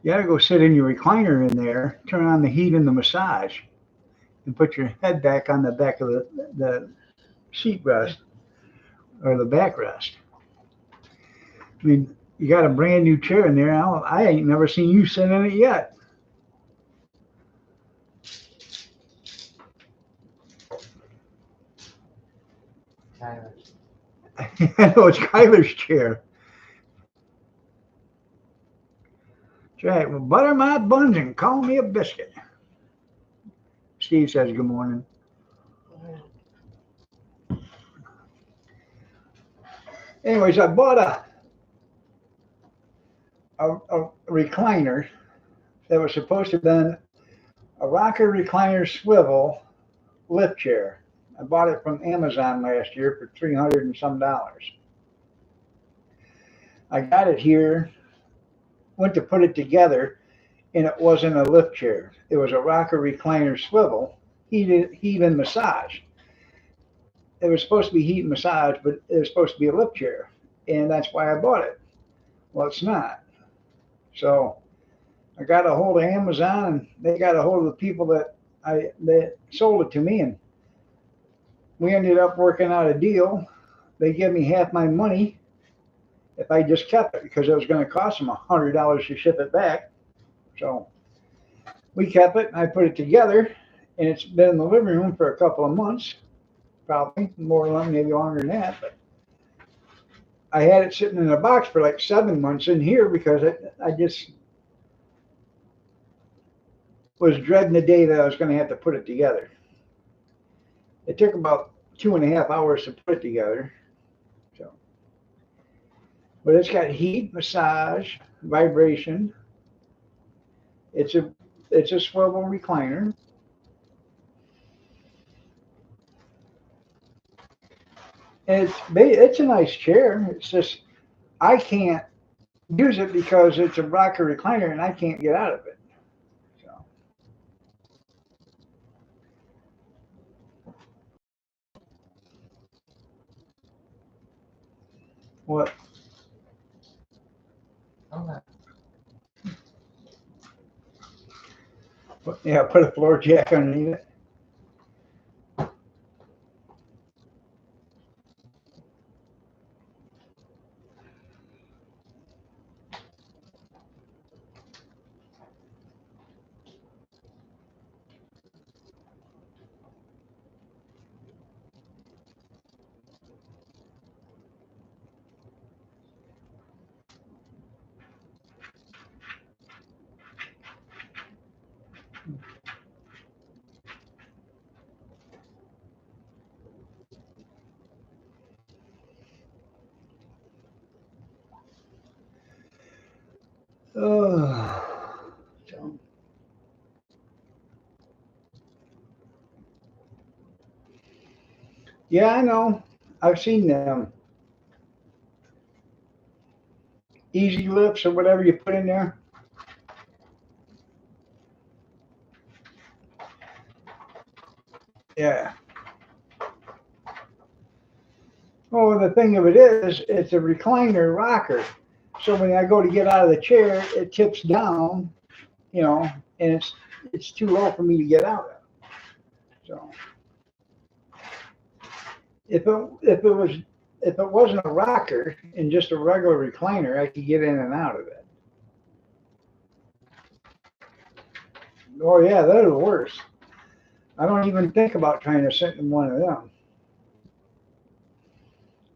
A: You gotta go sit in your recliner in there, turn on the heat and the massage, and put your head back on the back of the seat rest or the backrest. I mean, you got a brand new chair in there. I ain't never seen you sit in it yet. I know it's Kyler's chair. That's right. Well, butter my buns and call me a biscuit. Steve says good morning. Anyways, I bought a recliner that was supposed to have been a rocker recliner swivel lift chair. I bought it from Amazon last year for $300 and some. I got it here, went to put it together, and it wasn't a lift chair. It was a rocker recliner swivel, heat and massage. It was supposed to be heat and massage, but it was supposed to be a lift chair. and that's why I bought it. Well, it's not. So I got a hold of Amazon, and they got a hold of the people that sold it to me, and we ended up working out a deal. They give me half my money if I just kept it because it was going to cost them $100 to ship it back. So we kept it, and I put it together, and it's been in the living room for a couple of months, probably more than maybe longer than that. But I had it sitting in a box for like 7 months in here because I just was dreading the day that I was going to have to put it together. It took about 2.5 hours to put it together. So, but it's got heat, massage, vibration. It's a it's a swivel recliner. And it's a nice chair. It's just I can't use it because it's a rocker recliner and I can't get out of it. So what? Yeah, put a floor jack underneath it. Oh, so, yeah, I know. I've seen them easy lifts or whatever you put in there. Yeah. Oh, the thing of it is, it's a recliner rocker. So when I go to get out of the chair, it tips down, you know, and it's too low for me to get out of. So if if it wasn't a rocker and just a regular recliner, I could get in and out of it. Oh yeah, that is worse. I don't even think about trying to sit in one of them.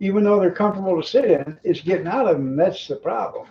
A: Even though they're comfortable to sit in, it's getting out of them that's the problem.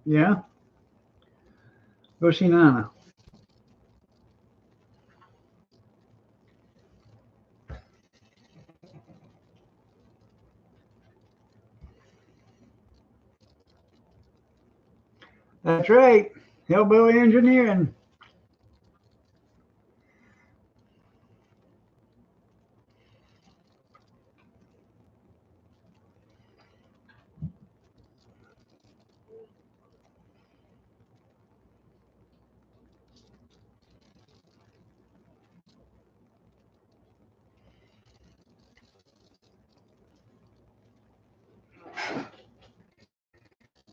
A: Yeah, go see Nana. That's right, hillbilly engineering.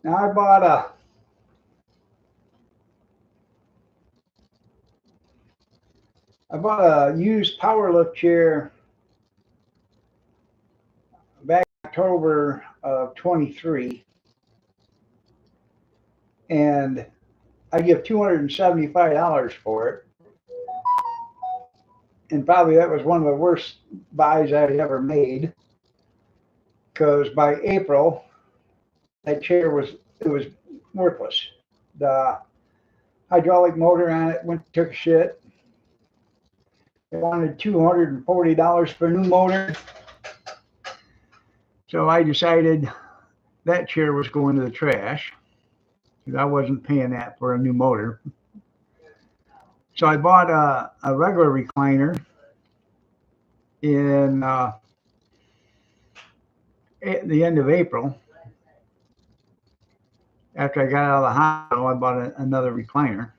A: Now I bought a used power lift chair back in October of 23, and I give $275 for it. And probably that was one of the worst buys I ever made, because by April that chair was worthless. The hydraulic motor on it took a shit. They wanted $240 for a new motor. So I decided that chair was going to the trash, because I wasn't paying that for a new motor. So I bought a regular recliner in at the end of April. After I got out of the hospital, I bought another recliner.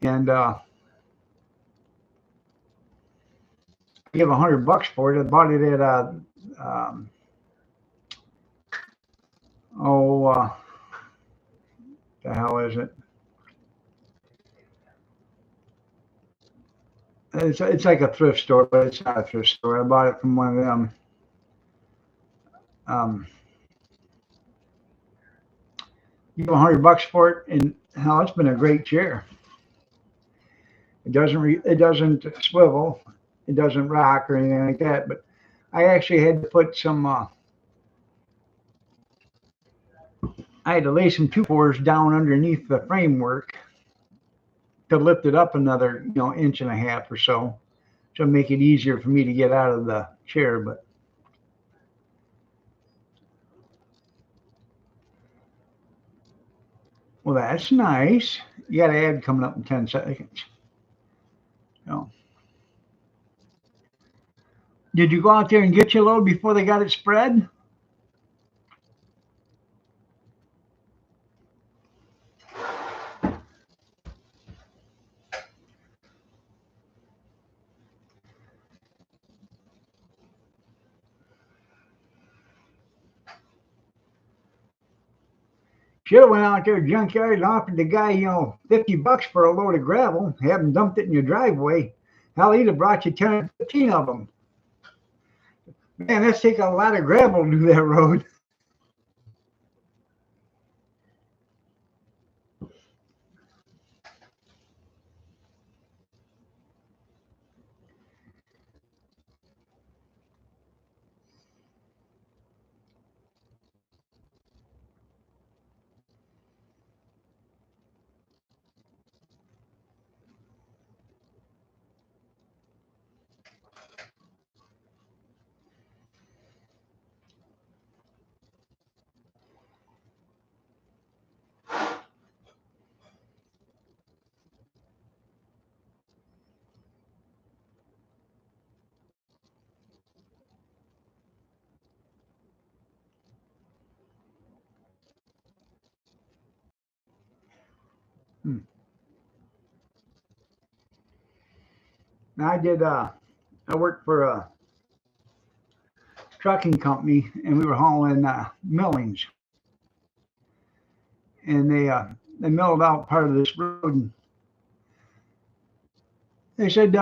A: And I gave $100 for it. I bought it at the hell is it? It's like a thrift store, but it's not a thrift store. I bought it from one of them. You give $100 for it, and hell, it's been a great chair. It doesn't swivel, it doesn't rock or anything like that. But I actually had to put some. I had to lay some 2x4s down underneath the framework to lift it up another, inch and a half or so, to make it easier for me to get out of the chair. But well, that's nice. You got an ad coming up in 10 seconds. Did you go out there and get your load before they got it spread? Should have went out there to junkyard and offered the guy, $50 for a load of gravel, have him dumped it in your driveway. Hell, he'd have brought you 10 or 15 of them. Man, that's taking a lot of gravel to do that road. Now I worked for a trucking company, and we were hauling millings, and they milled out part of this road. And they said,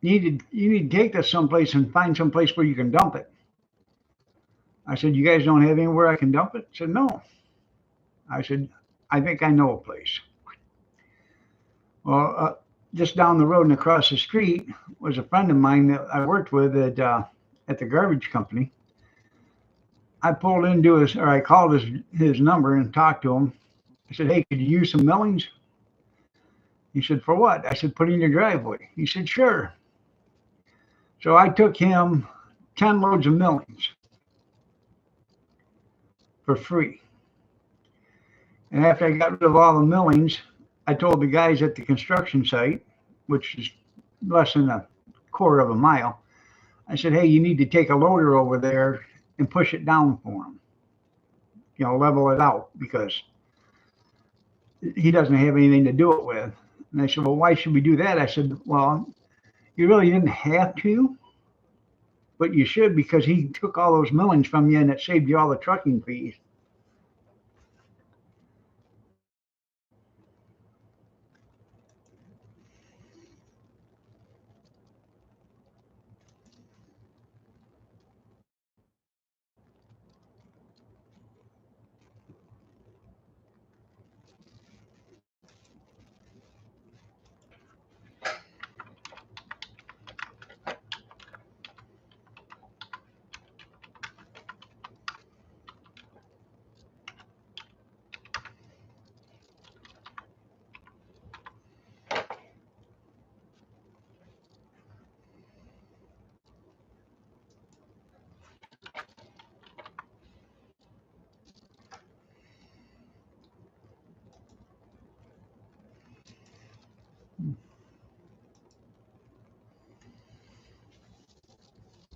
A: you need to take this someplace and find someplace where you can dump it. I said, you guys don't have anywhere I can dump it? I said, no. I said, I think I know a place. Well, just down the road and across the street was a friend of mine that I worked with at the garbage company. I pulled into I called his number and talked to him. I said, hey, could you use some millings? He said, for what? I said, put in your driveway. He said, sure. So I took him 10 loads of millings for free. And after I got rid of all the millings, I told the guys at the construction site, which is less than a quarter of a mile, I said, hey, you need to take a loader over there and push it down for him. Level it out, because he doesn't have anything to do it with. And they said, well, why should we do that? I said, well, you really didn't have to. but you should because he took all those millings from you and it saved you all the trucking fees.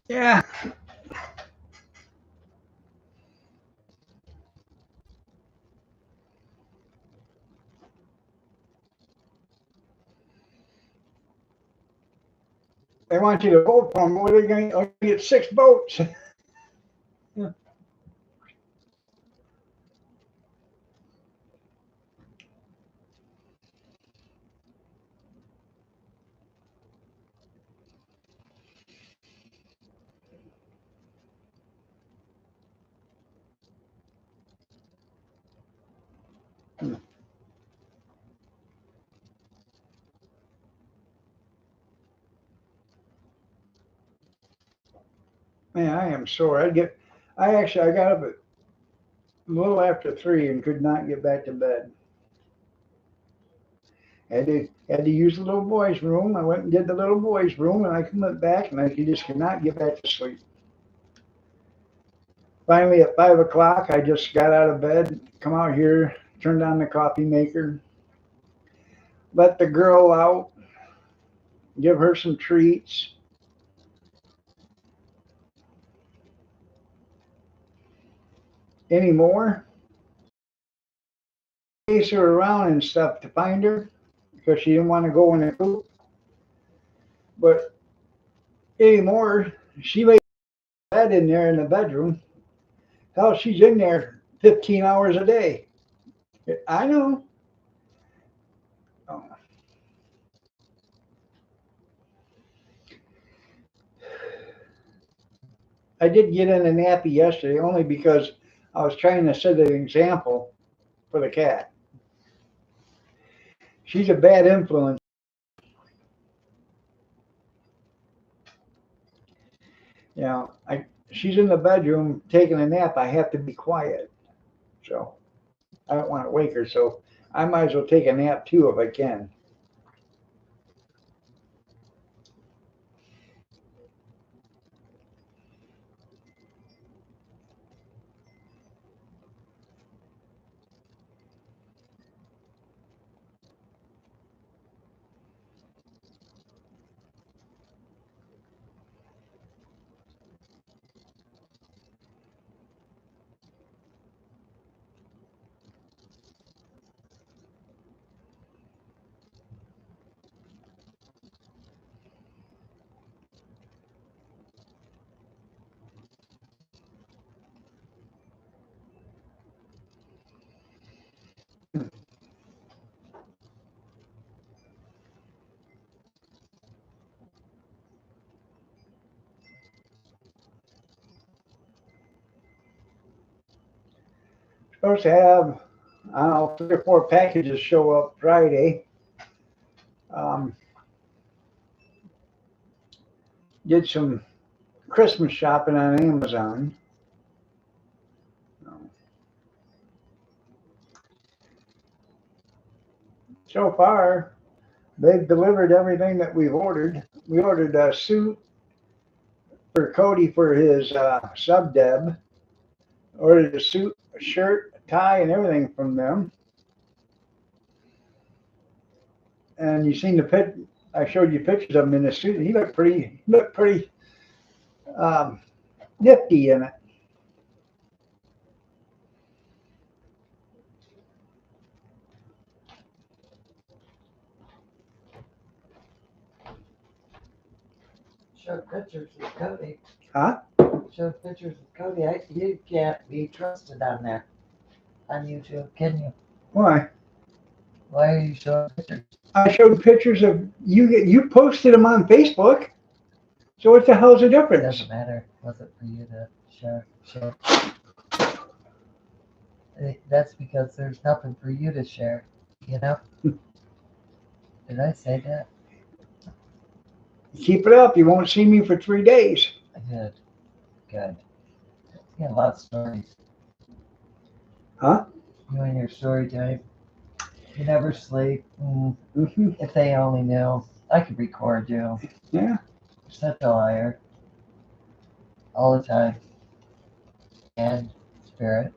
A: Yeah. They want you to vote for them. What are they going to get 6 votes? Yeah. Man, I am sore. I got up at a little after 3 and could not get back to bed. Had to use the little boys' room. I went and did the little boys' room, and I went back, and I just could not get back to sleep. Finally, at 5 o'clock, I just got out of bed, come out here, turned on the coffee maker, let the girl out, give her some treats. Any more? Chase her around and stuff to find her because she didn't want to go in the coop. But anymore, she laid bed in there in the bedroom. Hell, she's in there 15 hours a day. I know. I did get in a nappy yesterday only because I was trying to set an example for the cat. She's a bad influence. You know, she's in the bedroom taking a nap. I have to be quiet. So I don't want to wake her. So I might as well take a nap too if I can. Supposed to have, I don't know, 3 or 4 packages show up Friday. Um, did some Christmas shopping on Amazon. So far, they've delivered everything that we've ordered. We ordered a suit for Cody for his sub deb. Ordered a suit, a shirt, a tie, and everything from them. And you seen the pit. I showed you pictures of him in the suit. He looked pretty um, nifty in it.
C: showed pictures with Cody.
A: Huh?
C: Showed pictures with Cody. You can't be trusted on there. On YouTube, can you?
A: Why?
C: Why are you showing pictures?
A: I showed pictures of you. You posted them on Facebook. So what the hell's the
C: It
A: difference?
C: doesn't matter. Was it for you to share? That's because there's nothing for you to share, you know? Did I say that?
A: Keep it up. You won't see me for 3 days.
C: Good. Good. You got a lot of stories.
A: Huh?
C: You and your story time. You never sleep.
A: Mm-hmm.
C: If they only knew. I could record you.
A: Yeah.
C: You're such a liar. All the time. And spirit.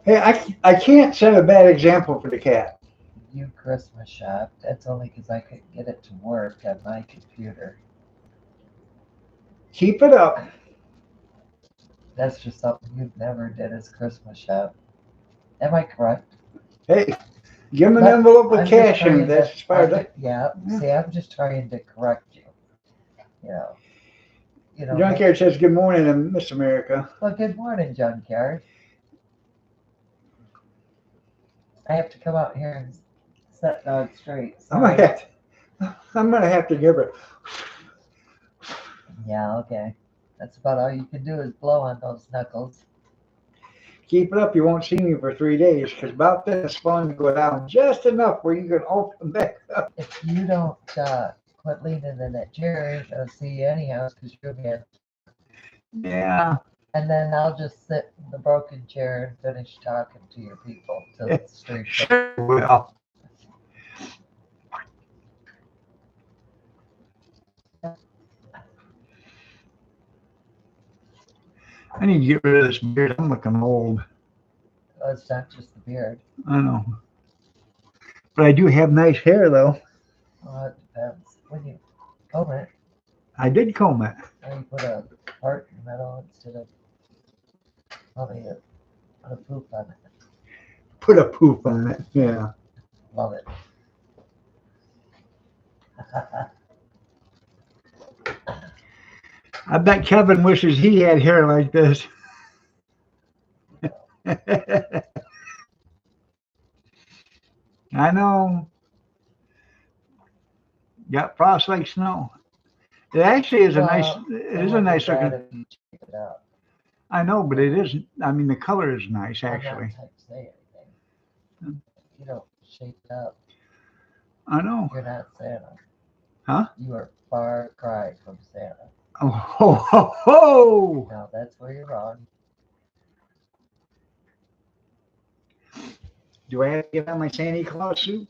A: Hey, I can't set a bad example for the cat.
C: You Christmas shop. That's only because I couldn't get it to work on my computer.
A: Keep it up.
C: That's just something you've never did as Christmas shop. Am I correct?
A: Hey, give him an
C: But
A: envelope with
C: I'm just
A: cash in
C: trying
A: it. That's as far as I.
C: Yeah. See, I'm just trying to correct you. You know.
A: Junkyard says good morning, and Miss America.
C: Well, good morning, Junkyard. I have to come out here and set dog straight.
A: I'm gonna have to give her.
C: Yeah, okay. That's about all you can do is blow on those knuckles.
A: Keep it up. You won't see me for 3 days because about then the spawn will go down just enough where you can open back up.
C: If you don't quit leaning in that chair, I ain't gonna see you anyhow because you're again.
A: Yeah.
C: And then I'll just sit in the broken chair and finish talking to your people till it's straight.
A: Sure will. I need to get rid of this beard. I'm looking old.
C: Oh, it's not just the beard.
A: I know. But I do have nice hair, though.
C: Well, it depends. When you comb it,
A: I did comb it.
C: or you put a part in the middle instead of put a poop on it.
A: Put a poop on it. Yeah.
C: Love it.
A: I bet Kevin wishes he had hair like this. I know. Got frost like snow. It actually is a nice. It is a nice looking.
C: If you check it out.
A: I know, but it is. I mean, the color is nice actually.
C: I'm not type to say anything. You don't shape it up.
A: I know.
C: You're not Santa.
A: Huh?
C: You are far cry from Santa.
A: Oh ho ho ho!
C: Now that's where you're wrong.
A: Do I have to get on my Santa Claus suit?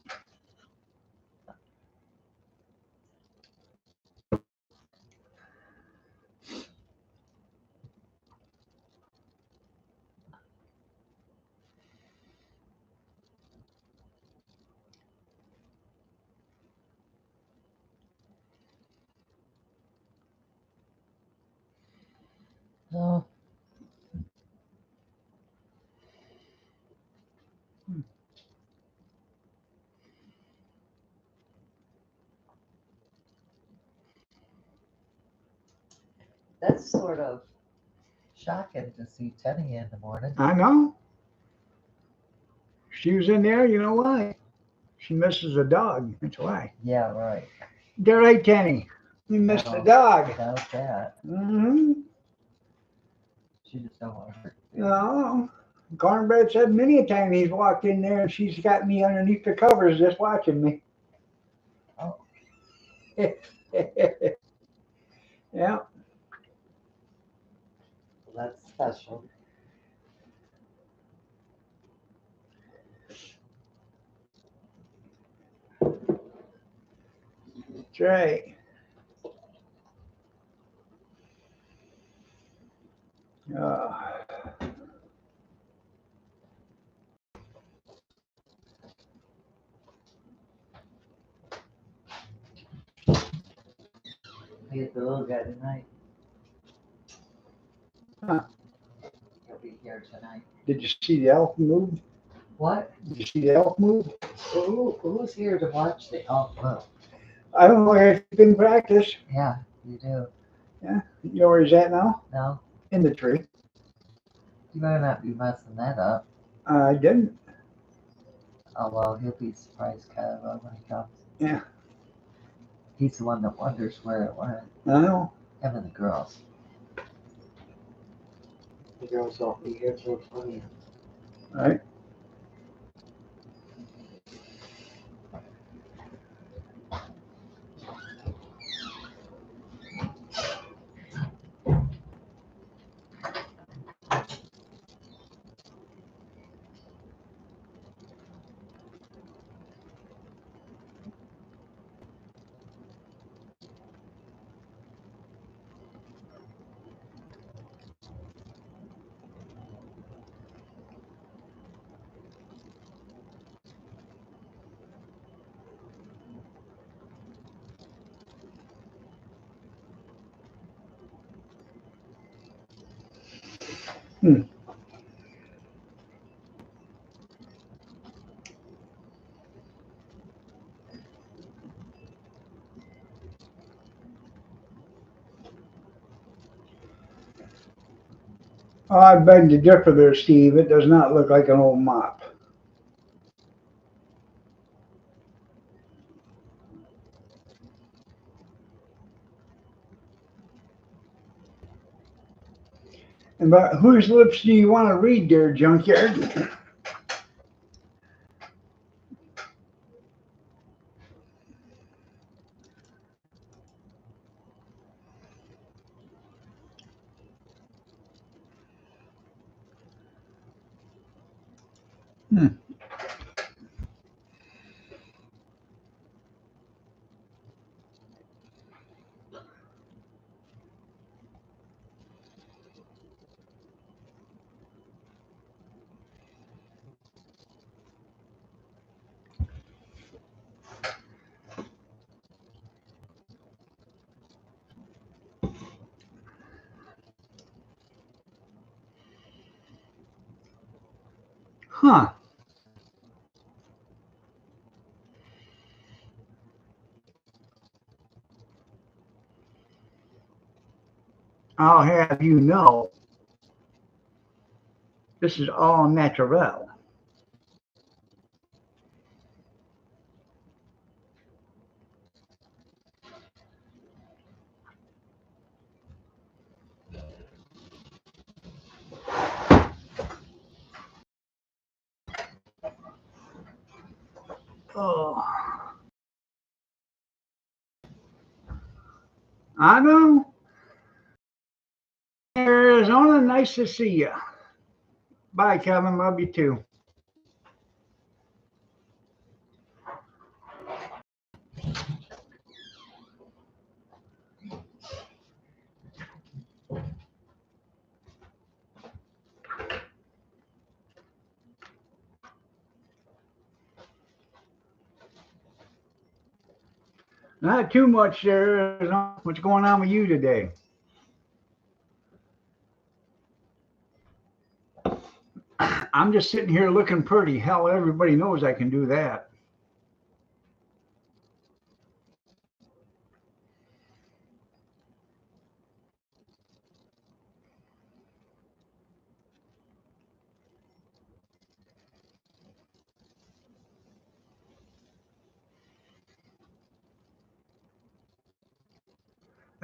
C: No. That's sort of shocking to see Tenny in the morning.
A: I know. She was in there. You know why? She misses a dog. That's why.
C: Yeah, right.
A: They're right, Tenny. You missed the dog.
C: Without that,
A: Mm-hmm.
C: she just don't want to hurt you.
A: No. Cornbread said many a time he's walked in there and she's got me underneath the covers just watching me.
C: Oh.
A: Yeah.
C: That's special.
A: That's right.
C: I get the little guy tonight.
A: Huh.
C: He'll be here tonight.
A: Did you see the elf move?
C: What?
A: Did you see the elf move?
C: Who's here to watch the elf move?
A: I don't know where he's been practice.
C: Yeah, you do.
A: You know where he's at now?
C: No,
A: In the tree.
C: you better not be messing that up.
A: I didn't.
C: Oh well, he'll be surprised kind of when he comes.
A: Yeah.
C: He's the one that wonders where it went.
A: I know.
C: Him and the girls.
D: The girls don't be here till 20.
A: Right. Oh, I beg to differ there, Steve. It does not look like an old mop. And but whose lips do you want to read there, Junkyard? Huh. I'll have you know, this is all natural. Oh, I know. Arizona, nice to see you. Bye, Kevin. Love you too. Not too much there. What's going on with you today? I'm just sitting here looking pretty. Hell, everybody knows I can do that.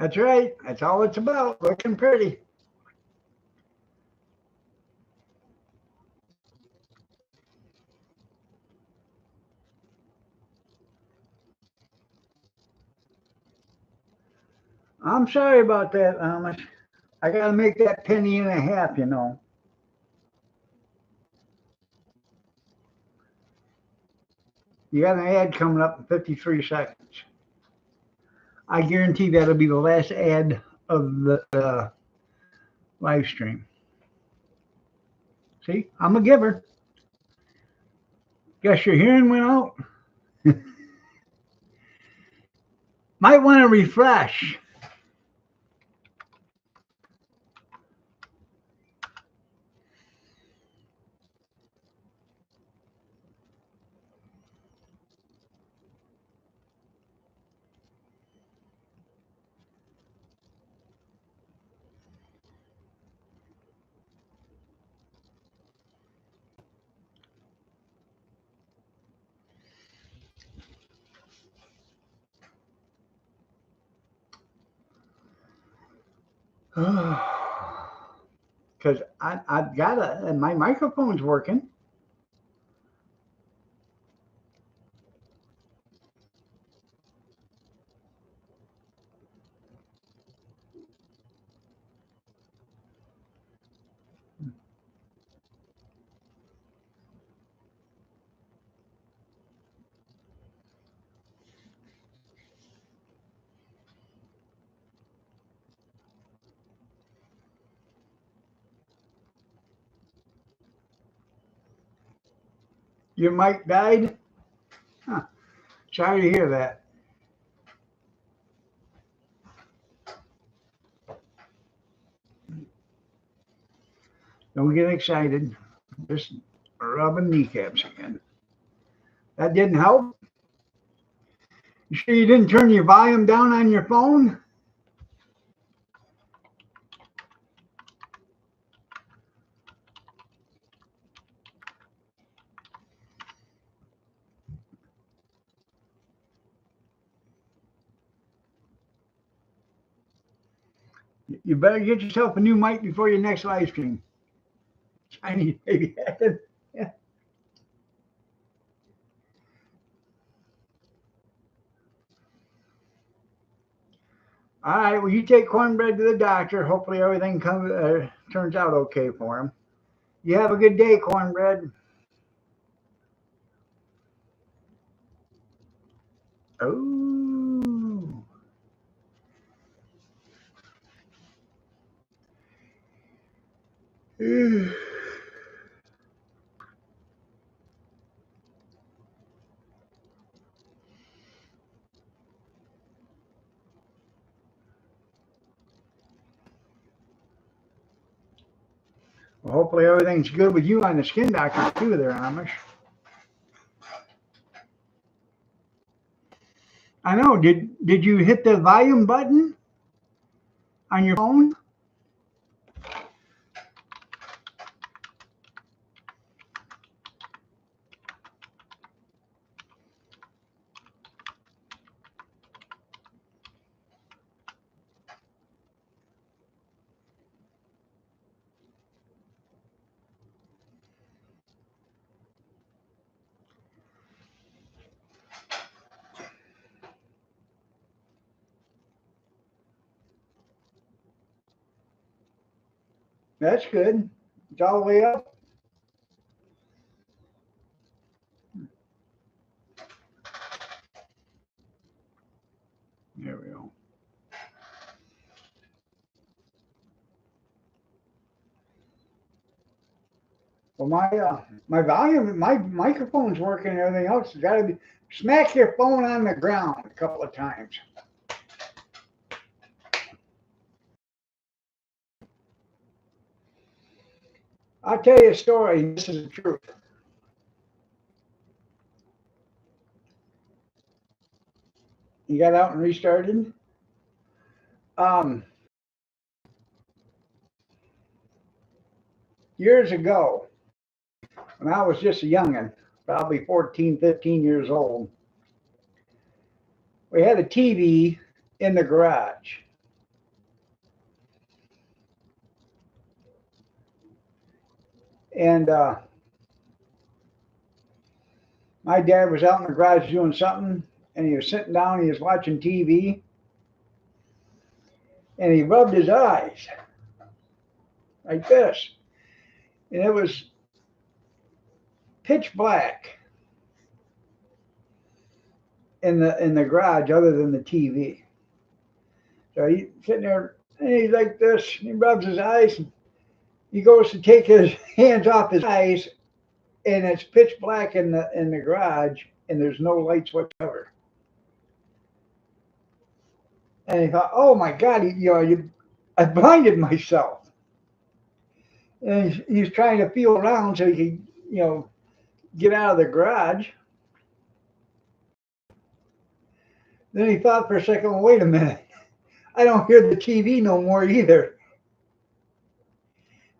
A: That's right. That's all it's about. Looking pretty. I'm sorry about that, Amish. I got to make that penny and a half, you know. You got an ad coming up in 53 seconds. I guarantee that'll be the last ad of the live stream. See, I'm a giver. Guess your hearing went out. Might want to refresh. Because I've got and my microphone's working. Your mic died? Huh. Sorry to hear that. Don't get excited. Just rubbing kneecaps again. That didn't help? You sure you didn't turn your volume down on your phone? You better get yourself a new mic before your next live stream. Chinese baby head. Yeah. All right. Well, you take Cornbread to the doctor. Hopefully everything turns out okay for him. You have a good day, Cornbread. Oh. Well, hopefully everything's good with you on the skin doctor too there, Amish. I know. Did you hit the volume button on your phone? That's good. It's all the way up. There we go. Well, my volume, my microphone's working and everything else. You got to smack your phone on the ground a couple of times. I'll tell you a story. This is the truth. You got out and restarted. Um, Years ago, when I was just a youngin', probably 14, 15 years old, we had a TV in the garage. And my dad was out in the garage doing something, and he was sitting down, he was watching TV, and he rubbed his eyes like this. And it was pitch black in the garage other than the TV. So he's sitting there and he's like this, and he rubs his eyes, and he goes to take his hands off his eyes, and it's pitch black in the garage, and there's no lights whatsoever. And he thought, "Oh my God, I blinded myself." And he's trying to feel around so he can, get out of the garage. Then he thought for a second, well, wait a minute, I don't hear the TV no more either.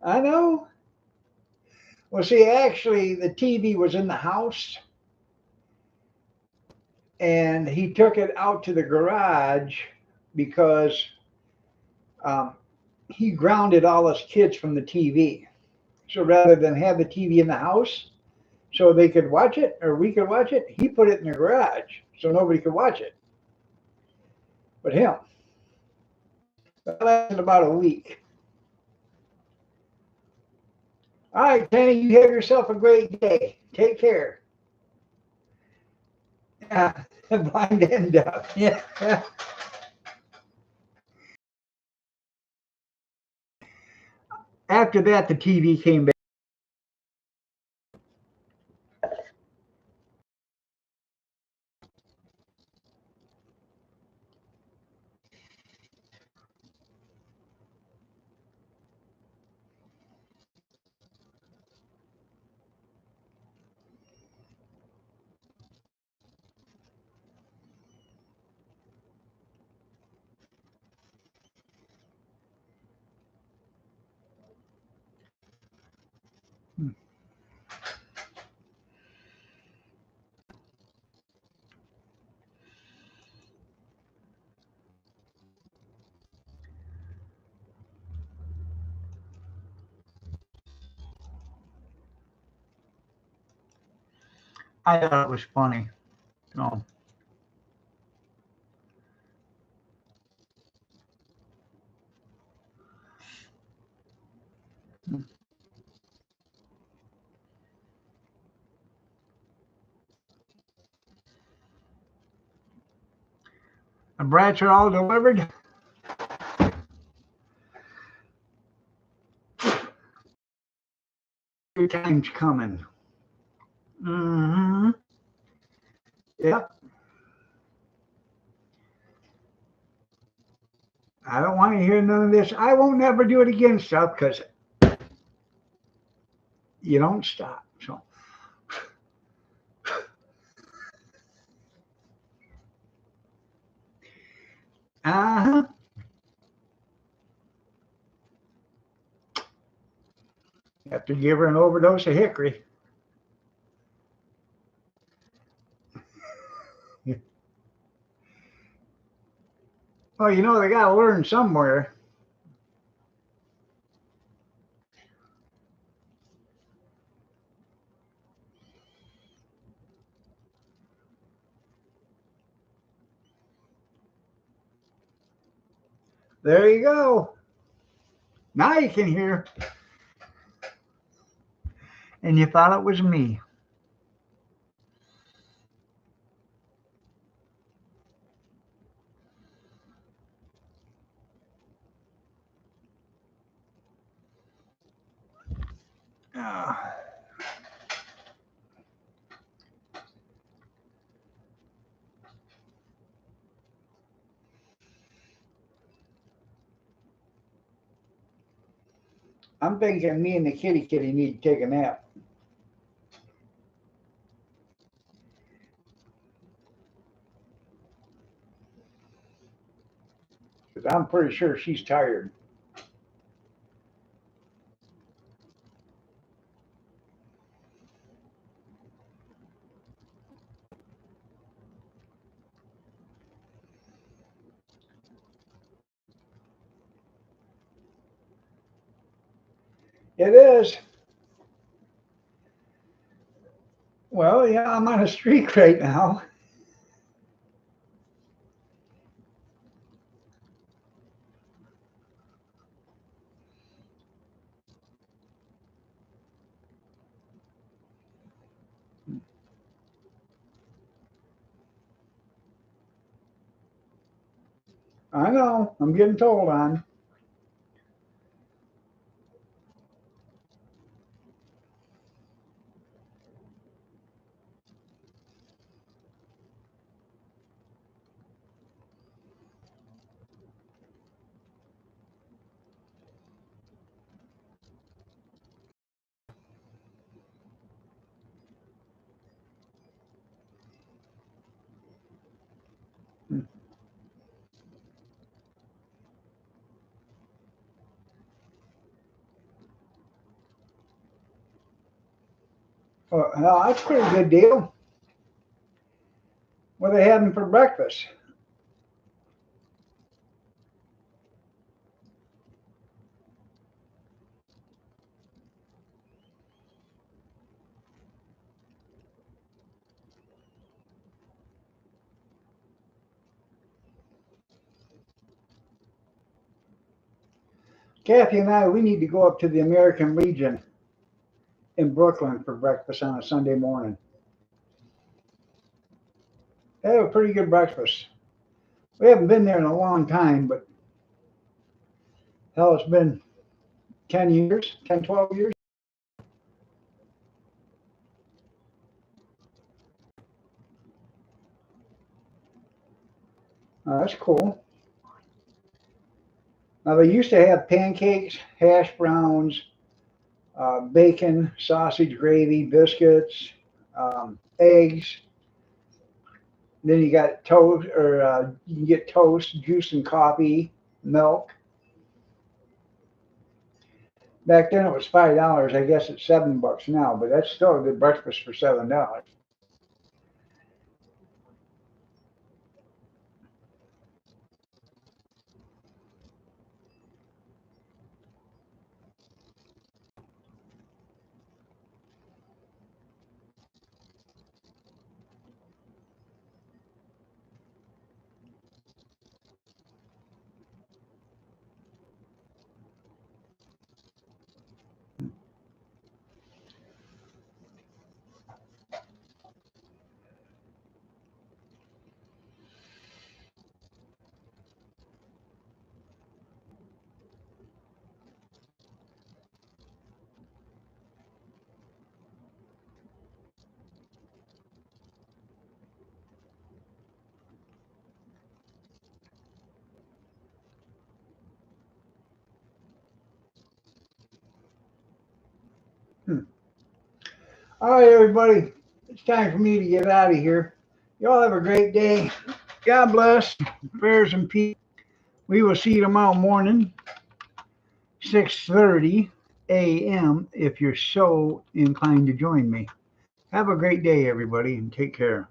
A: I know. Well, see, actually, the TV was in the house, and he took it out to the garage because he grounded all us kids from the TV. So rather than have the TV in the house so they could watch it or we could watch it, he put it in the garage so nobody could watch it but him. That lasted about a week. All right, Penny, you have yourself a great day. Take care. Yeah, blind and deaf. Yeah. After that, the TV came back. I thought it was funny. So, the brats are all delivered. Your time's coming. Mm-hmm. Yep. I don't want to hear none of this. I won't never do it again stuff because you don't stop. So, uh-huh. You have to give her an overdose of hickory. Well, you know, they got to learn somewhere. There you go. Now you can hear. And you thought it was me. Ah. I'm thinking me and the kitty need to take a nap. Because I'm pretty sure she's tired. It is. Well, yeah, I'm on a streak right now. I know. I'm getting told on. Well, that's a pretty good deal. What are they having for breakfast? Kathy and I, we need to go up to the American Legion in Brooklyn for breakfast on a Sunday morning. They have a pretty good breakfast. We haven't been there in a long time, but hell, it's been 10 years, 10, 12 years. That's cool. Now, they used to have pancakes, hash browns, bacon, sausage gravy, biscuits, eggs. Then you got toast, or you can get toast, juice and coffee, milk. Back then it was $5. I guess it's $7 now, but that's still a good breakfast for $7. All right, everybody, it's time for me to get out of here. Y'all have a great day. God bless. Prayers and peace. We will see you tomorrow morning, 6:30 a.m. if you're so inclined to join me. Have a great day, everybody, and take care.